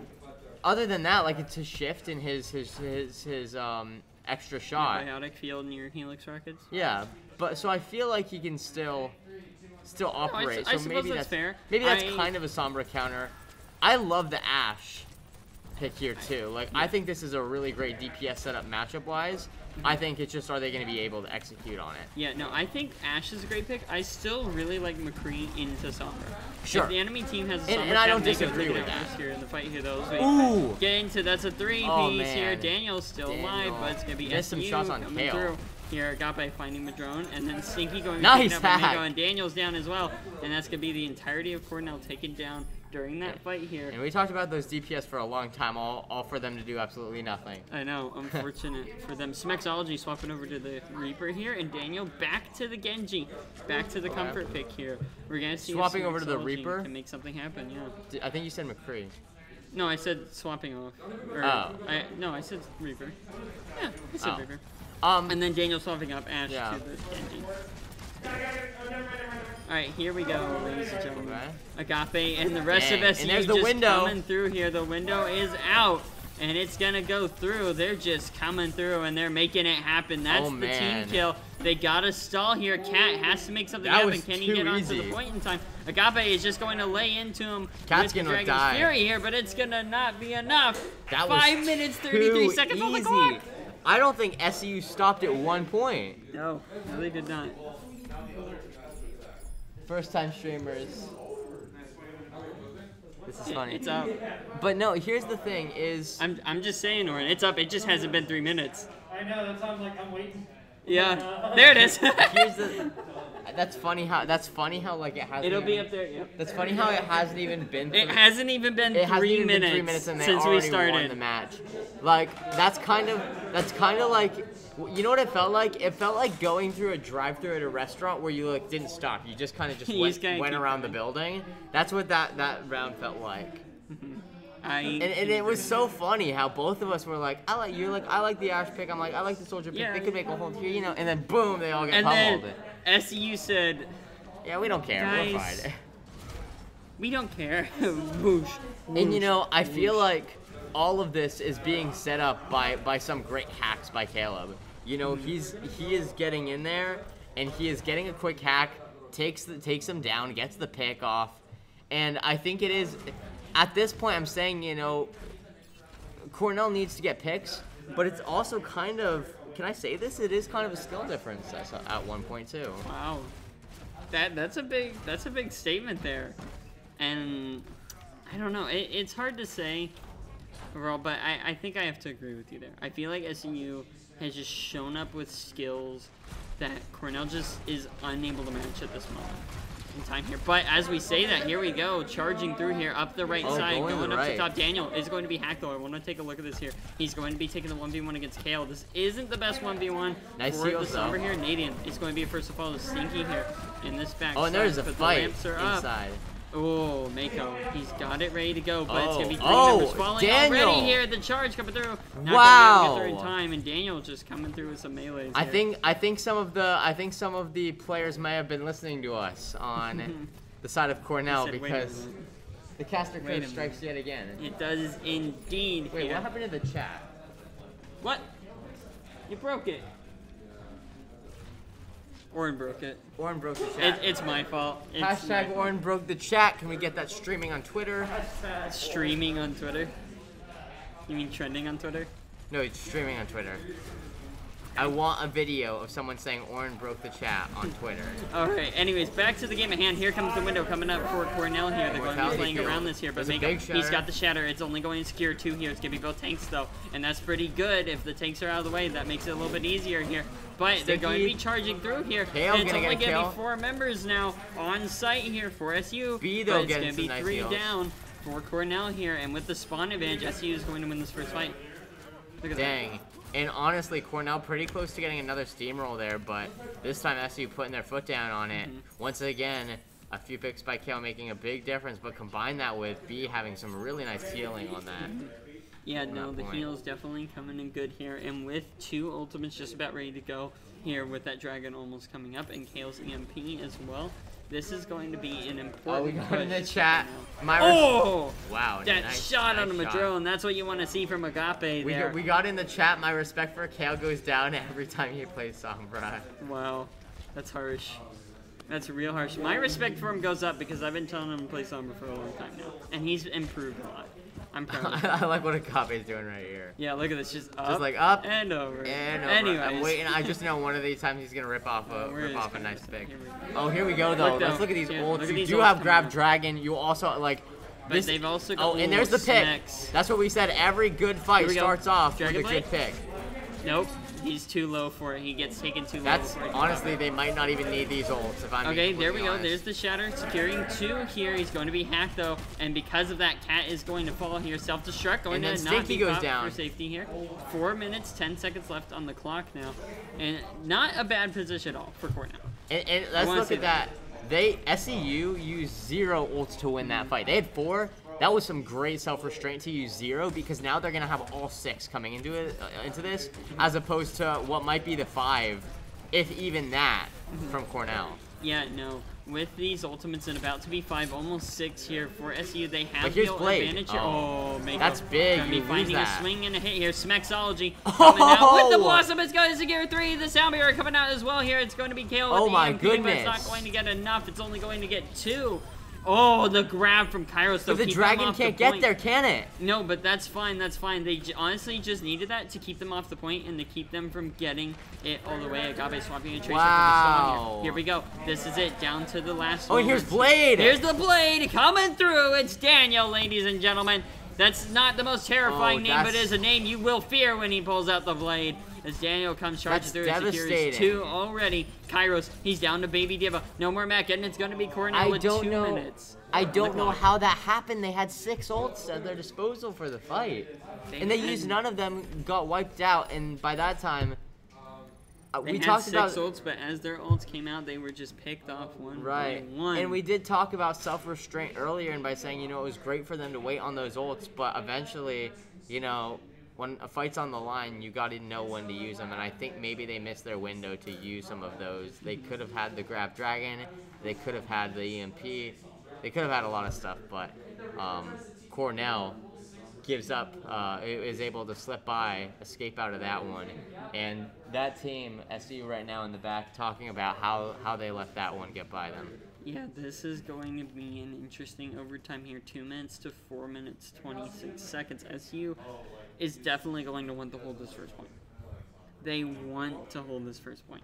other than that, like it's his shift and his extra shot. Biotic field and your Helix rockets. Yeah, but so I feel like he can still operate. I So suppose maybe that's fair. Maybe that's kind of a Sombra counter. I love the Ashe pick here too. Like I think this is a really great DPS setup matchup wise. I think it's just are they going to be able to execute on it? Yeah, no, I think Ashe is a great pick. I still really like McCree into Sombra. Sure. If the enemy team has a Sombra, And I don't they could disagree take it with out that. first here in the fight here though. Ooh. Get into that's a 3-piece Oh, here. man. Daniel's still alive, but it's gonna be Missed some SU shots on coming Kale. through. Here, Agape finding Madrone, and then Stinky going Nice to pick up hack. Mako, and Daniel's down as well. And that's gonna be the entirety of Cornell taken down during that fight here. And we talked about those DPS for a long time, all for them to do absolutely nothing. I know, unfortunate for them. Smexology swapping over to the Reaper here, and Daniel back to the Genji, back to the comfort pick here. We're gonna see if Swapping over to the Smexology Reaper? can make something happen. Yeah. I think you said McCree. No, I said swapping off. Or, Oh. I said Reaper. Yeah, I said Oh. Reaper. Um, And then Daniel swapping up Ashe Yeah. to the Genji. Alright, here we go, ladies and gentlemen. Agape and the rest Dang, of SU and there's the just window. coming through here. The window is out, and it's gonna go through. They're just coming through, and they're making it happen. That's Oh, the man. team kill. They gotta stall here. Cat has to make something That happen. was Can he too get onto easy. the point in time? Agape is just going to lay into him Cat's with the gonna Dragon's die. Fury here, but it's gonna not be enough. That was 5 minutes, 33 too seconds on the easy. clock. I don't think SU stopped at 1 point. No, they did not. First time streamers. This is funny. It's up. But no, here's the thing is I'm just saying, Oren, it's up. It just hasn't been 3 minutes. I know, that's why I'm waiting. Yeah, there it is. here's the that's funny how like it hasn't It'll be even- up there. Yep. That's funny how it hasn't even been It hasn't even been it hasn't 3 even minutes, been 3 minutes and they since we already started. won the match. Like that's kind of like you know what it felt like? It felt like going through a drive-through at a restaurant where you like didn't stop. You just kind of You just kinda went keep around the going. building. That's what that round felt like. And And it was so funny how both of us were like, I like the Ashe pick. I'm like, I like the soldier pick. Yeah. They could make a hold here, you know. And then boom, they all get And pummeled. then SU said, Yeah, we don't care. We're Guys. fine. "We don't care." Whoosh. And you know, I Whoosh. feel like all of this is being set up by some great hacks by Caleb. You know, he is getting in there and he is getting a quick hack, takes him down, gets the pick off, and I think it is at this point I'm saying, you know, Cornell needs to get picks, but it's also kind of, can I say this? It is kind of a skill difference at 1.2. Wow, that's a big statement there, and I don't know. It's hard to say overall, but I think I have to agree with you there. I feel like SEU has just shown up with skills that Cornell just is unable to match at this moment in time here. But as we say that, here we go, charging through here up the right side, going going up right. to top. Daniel is going to be hacked though. I want to take a look at this here. He's going to be taking the 1v1 against Kale. This isn't the best 1v1 Nice for the heals, though. Somber here. Nadian is going to be first of all the Stinky here in this back Oh, and side, there's a but the fight lamps are up. inside. Oh, Mako. He's got it ready to go, but it's going to be three Oh, numbers falling Daniel. already here. The charge coming through. Not Wow. going to get through in time, and Daniel just coming through with some melees I here. think some of the players may have been listening to us on the side of Cornell He said, "Wait a because minute." the caster Wait a curse strikes yet again. It does indeed. Wait, here. what happened to the chat? What? You broke it. Oren broke it. Oren broke the chat. It's my fault. It's Hashtag my Oren broke the chat. Can we get that streaming on Twitter? fault. Streaming on Twitter. You mean trending on Twitter? No, it's streaming on Twitter. I want a video of someone saying Oren broke the chat on Twitter. Alright, anyways, back to the game at hand. Here comes the window coming up for Cornell here. They're going to be playing around this here, but he's got the shatter. It's only going to secure 2 here. It's going to be both tanks, though, and that's pretty good. If the tanks are out of the way, that makes it a little bit easier here. But they're going to be charging through here. And it's only going to be 4 members now on site here for SU. B, though, but it's going to be 3 down for Cornell here, and with the spawn advantage, SU is going to win this first fight. Look at that. And honestly, Cornell pretty close to getting another steamroll there, but this time SU putting their foot down on it. Once again, a few picks by Kale making a big difference, but combine that with B having some really nice healing on that. Yeah, no, the heal's definitely coming in good here, and with 2 ultimates just about ready to go here with that dragon almost coming up, and Kale's EMP as well. This is going to be an important we got in the chat. Wow, that nice, shot on a Madrone. That's what you want to see from Agape there. We got in the chat. My respect for Kale goes down every time he plays Sombra. Wow, that's harsh. That's real harsh. My respect for him goes up because I've been telling him to play Sombra for a long time now, and he's improved a lot. I'm proud of him. I like what Agape's doing right here. Yeah, look at this. Just like up and over. And over. Anyways. I'm waiting. I just know one of these times he's gonna rip off a nice pick. Oh, here we go though. Let's look at these ults. You do have Grab Dragon. You also like. But they've also got and there's the pick. Smacks. That's what we said. Every good fight starts off with a good pick. Nope. He's too low for it. He gets taken too low. Honestly, they might not even need these ults if I'm okay, there we go. There's the shatter. Securing 2 here. He's going to be hacked though, and because of that, Cat is going to fall here. Self-destruct. Going to not be goes down for safety here. 4 minutes, 10 seconds left on the clock now, and not a bad position at all for Cornell. And let's look at that. SEU used 0 ults to win that fight. They had 4. That was some great self-restraint to use 0 because now they're gonna have all 6 coming into this, as opposed to what might be the 5, if even that, from Cornell. Yeah, no. With these ultimates and about to be 5, almost 6 here for SU, they have the advantage. That's big. Gonna be finding a swing and a hit here. Smexology coming out with the Blossom. It's going to secure 3. The Sound Barrier coming out as well here. It's going to be Kale with the EMP, but it's not going to get enough. It's only going to get 2. Oh, the grab from Kairos. But the dragon can't get there, can it? No, but that's fine. That's fine. They honestly just needed that to keep them off the point and to keep them from getting it all the way. Agape swapping a Tracer from the stone here. Here we go. This is it. Down to the last one. Oh, here's Blade. Here's the Blade coming through. It's Daniel, ladies and gentlemen. That's not the most terrifying name, but it is a name you will fear when he pulls out the Blade. As Daniel comes charging through, it secures 2 already. Kairos, he's down to Baby Diva. No more mech, and it's going to be Cornell in 2 minutes. I don't know how that happened. They had 6 ults at their disposal for the fight. And they used none of them, got wiped out, and by that time, we talked about 6 ults, but as their ults came out, they were just picked off one by one. And we did talk about self-restraint earlier, and by saying, it was great for them to wait on those ults, but eventually, when a fight's on the line, you got to know when to use them, and I think maybe they missed their window to use some of those. They could have had the Grab Dragon, they could have had the EMP, they could have had a lot of stuff, but Cornell gives up, is able to slip by, escape out of that one, and that team, SU right now in the back, talking about how they let that one get by them. Yeah, this is going to be an interesting overtime here. 2 minutes to 4 minutes, 26 seconds. SU is definitely going to want to hold this first point. They want to hold this first point.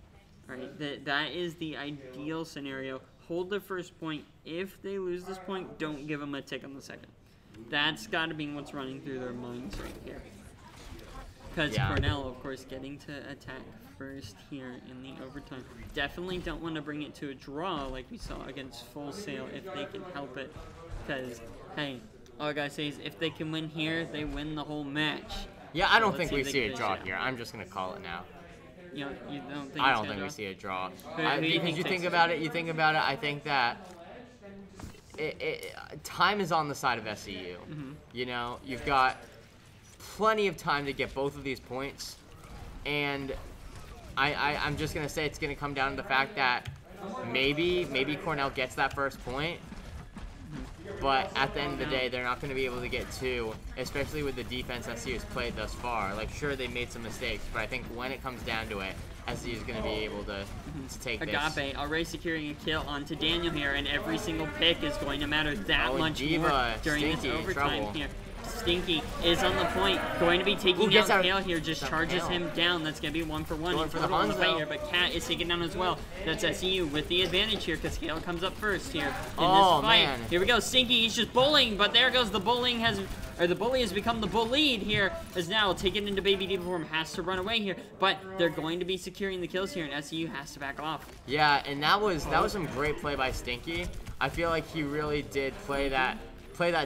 All right, that is the ideal scenario. Hold the first point. If they lose this point, don't give them a tick on the second. That's got to be what's running through their minds right here. Because Cornell, of course, getting to attack first here in the overtime. Definitely don't want to bring it to a draw like we saw against Full Sail if they can help it. Because, hey, all I gotta say is if they can win here, they win the whole match. Yeah, I don't think we see a draw here. I'm just going to call it now. You don't think I don't think we see a draw. Because you think about it, I think that time is on the side of SEU. You've got plenty of time to get both of these points, and I'm just gonna say it's gonna come down to the fact that maybe Cornell gets that first point, but at the end of the day, they're not gonna be able to get 2, especially with the defense SEU has played thus far. Like, sure, they made some mistakes, but I think when it comes down to it, SEU is gonna be able to take this. Agape already securing a kill onto Daniel here, and every single pick is going to matter that much more during this overtime here. Stinky is on the point, going to be taking out Kale here, just charges Kale. him down. That's going to be 1 for 1. Going for the Total Huns, fight though. here, but Cat is taken down as well. That's SEU with the advantage here because Kale comes up first here in Oh, this fight. man. Here we go, Stinky, he's just bullying, but there goes the bullying the bully has become the bullied here, as now taken into Baby Diva form, has to run away here, but they're going to be securing the kills here, and SEU has to back off. Yeah, and that was some great play by Stinky. I feel like he really did play that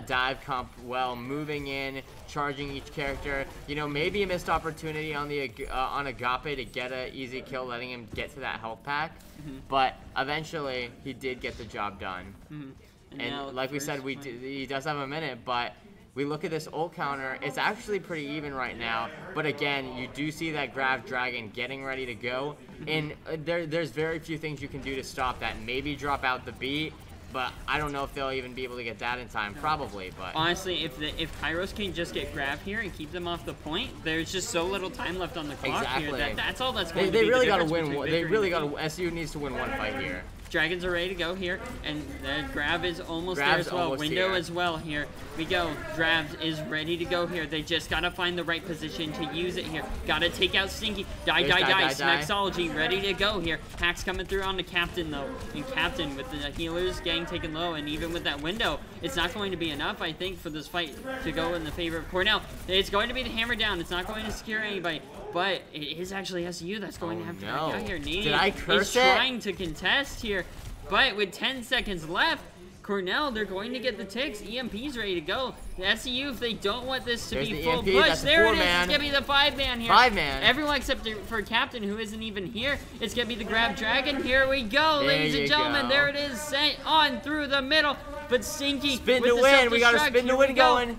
dive comp well, moving in, charging each character. You know, maybe a missed opportunity on the on Agape to get an easy kill, letting him get to that health pack. But eventually, he did get the job done. And like we said, he does have a minute, but we look at this ult counter, it's actually pretty even right now, but again, you do see that Grav Dragon getting ready to go, and there's very few things you can do to stop that. Maybe drop out the beat, but I don't know if they'll even be able to get that in time, probably, but... Honestly, if Kairos can just get Grav here and keep them off the point, there's just so little time left on the clock here that's all that's going to be They really the got to difference win, between they victory really and got to, SU needs to win one fight here. Dragons are ready to go here, and Grav is almost Grav's there as well. almost Window here. as well here. We go. Grav is ready to go here. They just got to find the right position to use it here. Got to take out Stinky. Die. Smaxology ready to go here. Hack's coming through on the Captain, though. And Captain with the healers gang taken low, and even with that window, it's not going to be enough, I think, for this fight to go in the favor of Cornell. It's going to be the hammer down. It's not going to secure anybody, but it is actually SU that's going to have to back out here. Did I curse is trying to contest here. But with 10 seconds left, Cornell, they're going to get the ticks. EMP's ready to go. The SEU, if they don't want this to There's be the full EMP, push, that's the there it is. 4-man. It's going to be the 5-man here. 5-man. Everyone except for Captain, who isn't even here. It's going to be the Grab Dragon. Here we go, ladies and gentlemen. Go. There it is, sent on through the middle. But Stinky Spin with to the win. We got a self-destruct. spin to Here win we go. going.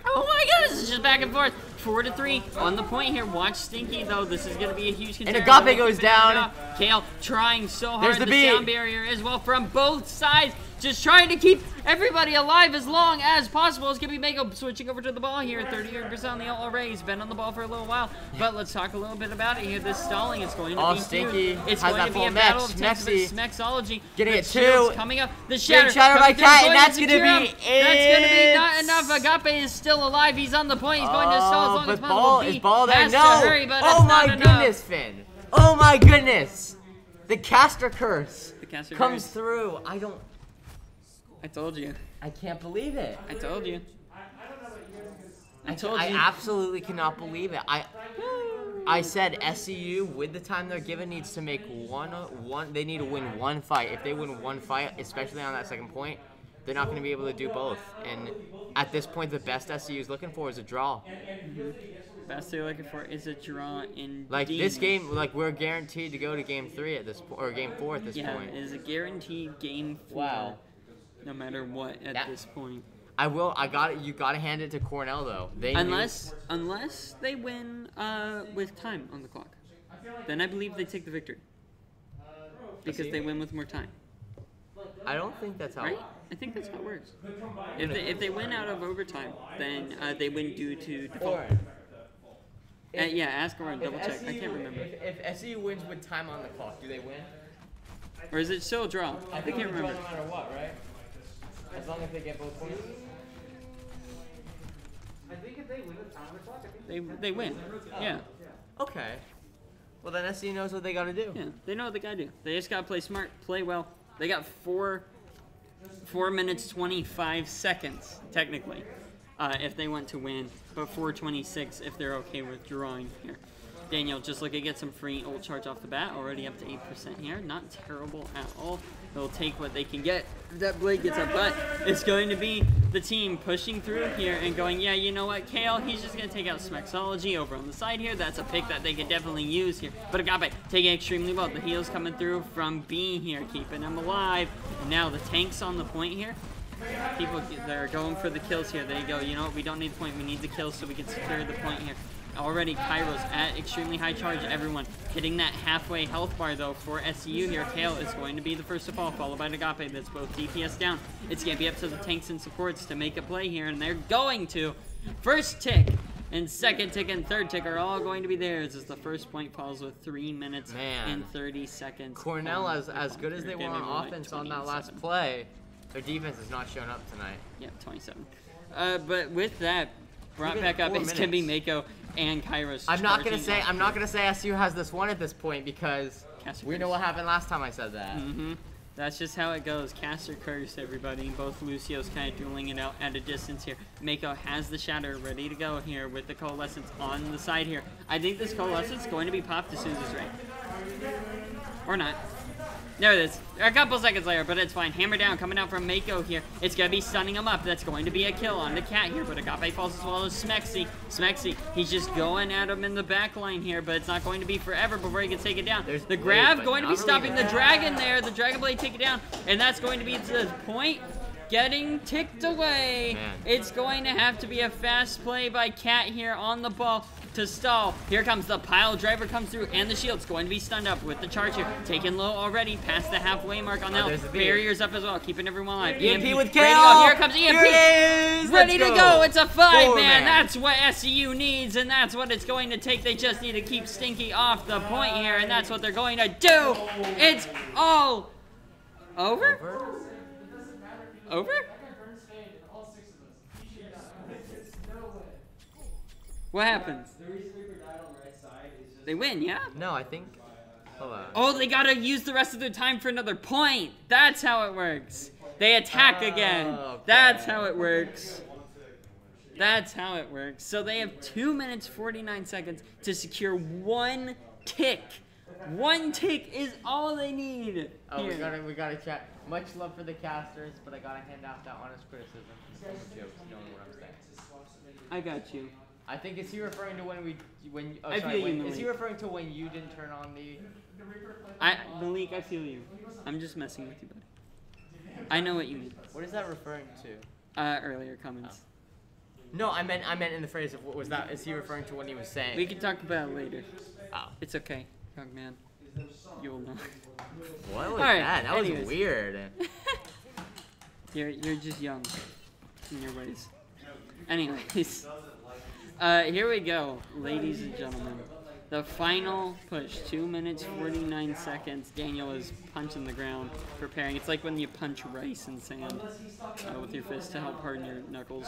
Oh my goodness, it's just back and forth. 4-3 on the point here. Watch Stinky, though. This is going to be a huge concern. And Agape goes down. Kale trying so hard. There's the beat. Sound barrier as well from both sides. Just trying to keep everybody alive as long as possible. It's going to be Mako switching over to the ball here. 33% on the ult already. He's been on the ball for a little while. But let's talk a little bit about it here. This stalling is going to be Stinky huge. It's has going that to be full a battle of mech. tanks, but Smexology. Getting the it shields too. coming up. The shatter. Big shatter by coming through, Cat, and that's going to secure be him. That's going to be not it. enough. Agape is still alive. He's on the point. He's going to stall as long as possible. Is ball there? Has No. to hurry, but Oh it's my not goodness, Finn. Oh my goodness. The caster curse The caster comes curse. through. I told you. I can't believe it. I told you. I absolutely cannot believe it. I said SEU with the time they're given needs to make one. They need to win one fight. If they win one fight, especially on that second point, they're not going to be able to do both. And at this point, the best SEU is looking for is a draw. Best they're looking for is a draw in Like this game, like we're guaranteed to go to game 3 at this point, or game 4 at this point. Yeah, it is a guaranteed game 4. Wow. No matter what at this point. I got it. You got to hand it to Cornell though. Unless they win with time on the clock, then I believe they take the victory because they win with more time. I don't think that's how. Right? I think that's how it works. If they win out of overtime, then they win due to default. Yeah, ask Oren, double check. I can't remember. If SEU wins with time on the clock, do they win? Or is it still a draw? I can't remember. No matter what, right? As long as they get both points. I think if they win the time on the clock, I think They win. Yeah. Okay. Well, then SEU knows what they got to do. Yeah, they know what they gotta do. They just gotta play smart, play well. They got 4 minutes 25 seconds technically, if they want to win, but 4:26 if they're okay with drawing here. Daniel just looking to get some free ult charge off the bat, already up to 8% here. Not terrible at all. They'll take what they can get. If that blade gets up, but it's going to be the team pushing through here and going, yeah, you know what, Kale, he's just going to take out Smexology over on the side here. That's a pick that they could definitely use here. But Agape taking extremely well. The heals coming through from B here, keeping him alive. And now the tanks on the point here. People that are going for the kills here, they go, you know what, we don't need the point, we need the kills so we can secure the point here. Already Kairos at extremely high charge, everyone hitting that halfway health bar though for SEU here. Kale is going to be the first to fall, followed by Agape that's both DPS down. It's going to be up to the tanks and supports to make a play here, and they're going to. First tick and second tick and third tick are all going to be theirs as the first point falls with 3 minutes and 30 seconds. Cornell, as good as they were on offense on that last play, their defense has not shown up tonight. Yeah, 27. But with that, brought back up, it's gonna be Mako and Kairos. I'm not gonna say SU has this one at this point because we know what happened last time I said that. That's just how it goes. Caster curse, everybody. Both Lucio's kind of dueling it out at a distance here. Mako has the Shatter ready to go here with the Coalescence on the side here. I think this Coalescence is going to be popped as soon as it's ready. Or not. There it is. A couple seconds later, but it's fine. Hammer down, coming out from Mako here. It's going to be stunning him up. That's going to be a kill on the Cat here, but Agape falls as well as Smexy. Smexy, he's just going at him in the back line here, but it's not going to be forever before he can take it down. There's the grab going to be stopping the Dragon there. The Dragon Blade take it down, and that's going to be the point getting ticked away. Man. It's going to have to be a fast play by Cat here on the ball to stall. Here comes the pile driver, comes through, and the shield's going to be stunned up with the charge here. Taken low already, past the halfway mark on that. Barriers up as well, keeping everyone alive. EMP with KO. Here comes EMP. Ready to go. It's a 5-man. That's what SCU needs, and that's what it's going to take. They just need to keep Stinky off the point here, and that's what they're going to do. It's all over? Over? What happens? They win, yeah? No, I think. Hold on. Oh, they gotta use the rest of their time for another point. That's how it works. They attack again. Okay. That's how it works. That's how it works. So they have 2 minutes 49 seconds to secure 1 tick. 1 tick is all they need. Oh, we gotta chat. Much love for the casters, but I gotta hand out that honest criticism. Jokes, knowing what I'm saying. I got you. I think is he referring to is he referring to when you didn't turn on the Malik, I feel you. I'm just messing with you, buddy. I know what you mean. What is that referring to? Earlier comments. Oh. No, I meant in the phrase of what was that? Is he referring to what he was saying? We can talk about it later. Oh. It's okay, young man. You'll know. What was that? That was weird. You're just young in your ways. Anyways, here we go, ladies and gentlemen. The final push, 2 minutes 49 seconds. Daniel is punching the ground, preparing. It's like when you punch rice in sand with your fist to help harden your knuckles.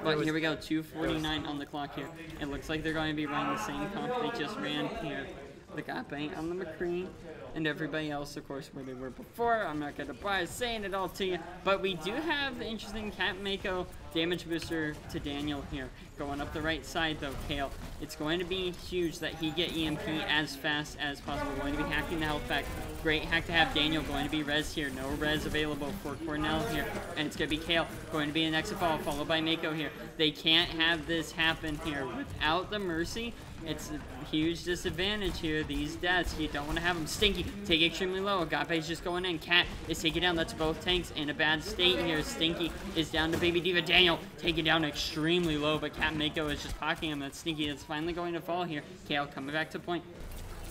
But here we go, 2:49 on the clock here. It looks like they're going to be running the same comp they just ran here. The Agape on the McCree, and everybody else, of course, where they were before. I'm not going to bother saying it all to you, but we do have the interesting Cat Mako damage booster to Daniel here. Going up the right side, though, Kale. It's going to be huge that he get EMP as fast as possible. Going to be hacking the health back. Great hack to have Daniel. Going to be res here. No res available for Cornell here. And it's going to be Kale. Going to be an exit fall, followed by Mako here. They can't have this happen here without the Mercy. It's a huge disadvantage here. These deaths, you don't want to have them. Stinky, take extremely low. Agape's just going in. Cat is taking down. That's both tanks in a bad state here. Stinky is down to Baby Diva. Daniel taking down extremely low, but Cat Mako is just pocking him. That's Stinky. That's finally going to fall here. Kale coming back to point.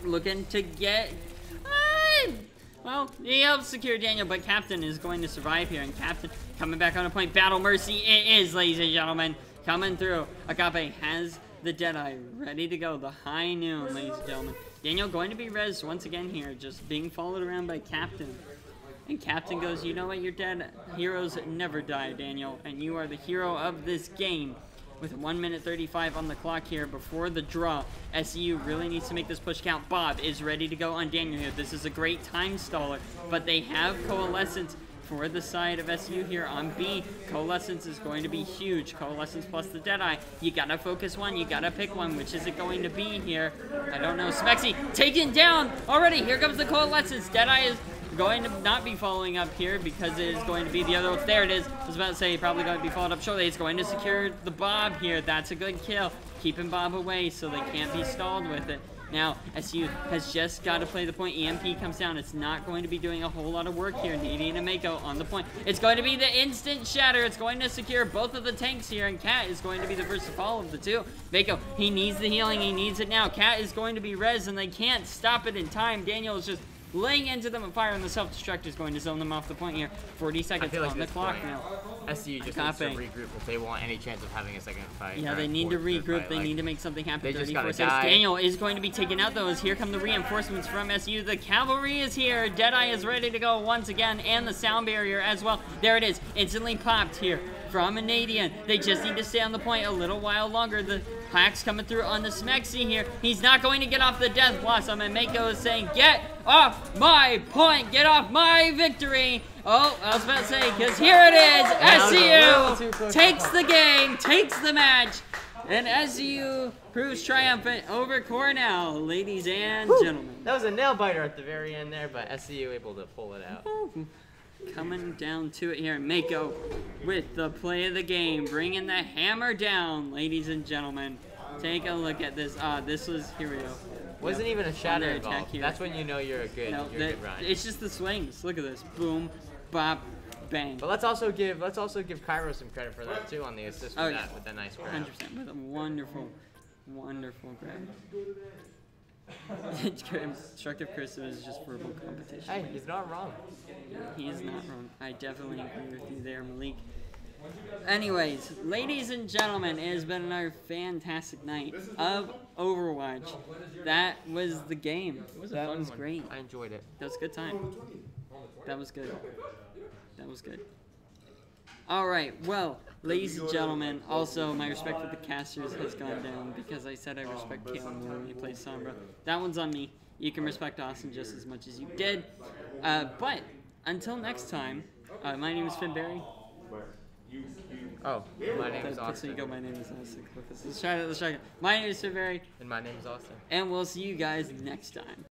Looking to get... well, he helps secure Daniel, but Captain is going to survive here. And Captain coming back on a point. Battle Mercy it is, ladies and gentlemen. Coming through. Agape has... the Deadeye ready to go. The high noon, ladies and gentlemen. Daniel going to be res once again here, just being followed around by Captain. And Captain goes, you know what, you're dead. Heroes never die, Daniel, and you are the hero of this game. With 1 minute 35 on the clock here before the draw, SEU really needs to make this push count. Bob is ready to go on Daniel here. This is a great time staller, but they have Coalescence for the side of SU here on B. Coalescence is going to be huge. Coalescence plus the Deadeye. You gotta focus one. You gotta pick one. Which is it going to be here? I don't know. Smexy taken down already. Here comes the Coalescence. Deadeye is going to not be following up here because it is going to be the other one. There it is. I was about to say probably going to be followed up shortly. It's going to secure the Bob here. That's a good kill. Keeping Bob away so they can't be stalled with it. Now, SU has just got to play the point. EMP comes down. It's not going to be doing a whole lot of work here. Needing a Mako on the point. It's going to be the instant shatter. It's going to secure both of the tanks here, and Cat is going to be the first to fall of the two. Mako, he needs the healing. He needs it now. Cat is going to be res, and they can't stop it in time. Daniel is just laying into them and fire, and the self-destruct is going to zone them off the point here. 40 seconds on the clock now. SU just needs to regroup if they want any chance of having a second fight. Yeah, they need to regroup. They need to make something happen. 34 seconds. Daniel is going to be taken out, though, as here come the reinforcements from SU. The cavalry is here. Deadeye is ready to go once again, and the sound barrier as well. There it is. Instantly popped here from Anadian. They just need to stay on the point a little while longer. The Pack's coming through on the Smexy here. He's not going to get off the Death Blossom, and Mako is saying, get off my point, get off my victory. Oh, I was about to say, because here it is, SCU takes the game, takes the match, and SCU proves triumphant over Cornell, ladies and gentlemen. That was a nail biter at the very end there, but SCU able to pull it out. Coming down to it here, Mako with the play of the game, bringing the hammer down, ladies and gentlemen. Take a look at this. This was, here we go. Wasn't even a shatter Under involved. attack here. That's when you know you're a good, good run. It's just the swings. Look at this. Boom, bop, bang. But let's also give Cairo some credit for that too on the assist with that nice grab. 100% with a wonderful, wonderful grab. Constructive criticism is just verbal competition. Hey, he's not wrong. He is not wrong. I definitely agree with you there, Malik. Anyways, ladies and gentlemen, it has been another fantastic night of Overwatch. That was the game. That was great. I enjoyed it. That was a good time. That was good. That was good. Alright, well, ladies and gentlemen, also my respect for the casters has gone down because I said I respect Kalen more when he plays Sombra. That one's on me. You can respect Austin just as much as you did. But until next time, my name is Finn Barry. Oh, my name is Austin. So you go, my name is Austin. Let's try it. My name is Finn Barry. And my name is Austin. And we'll see you guys next time.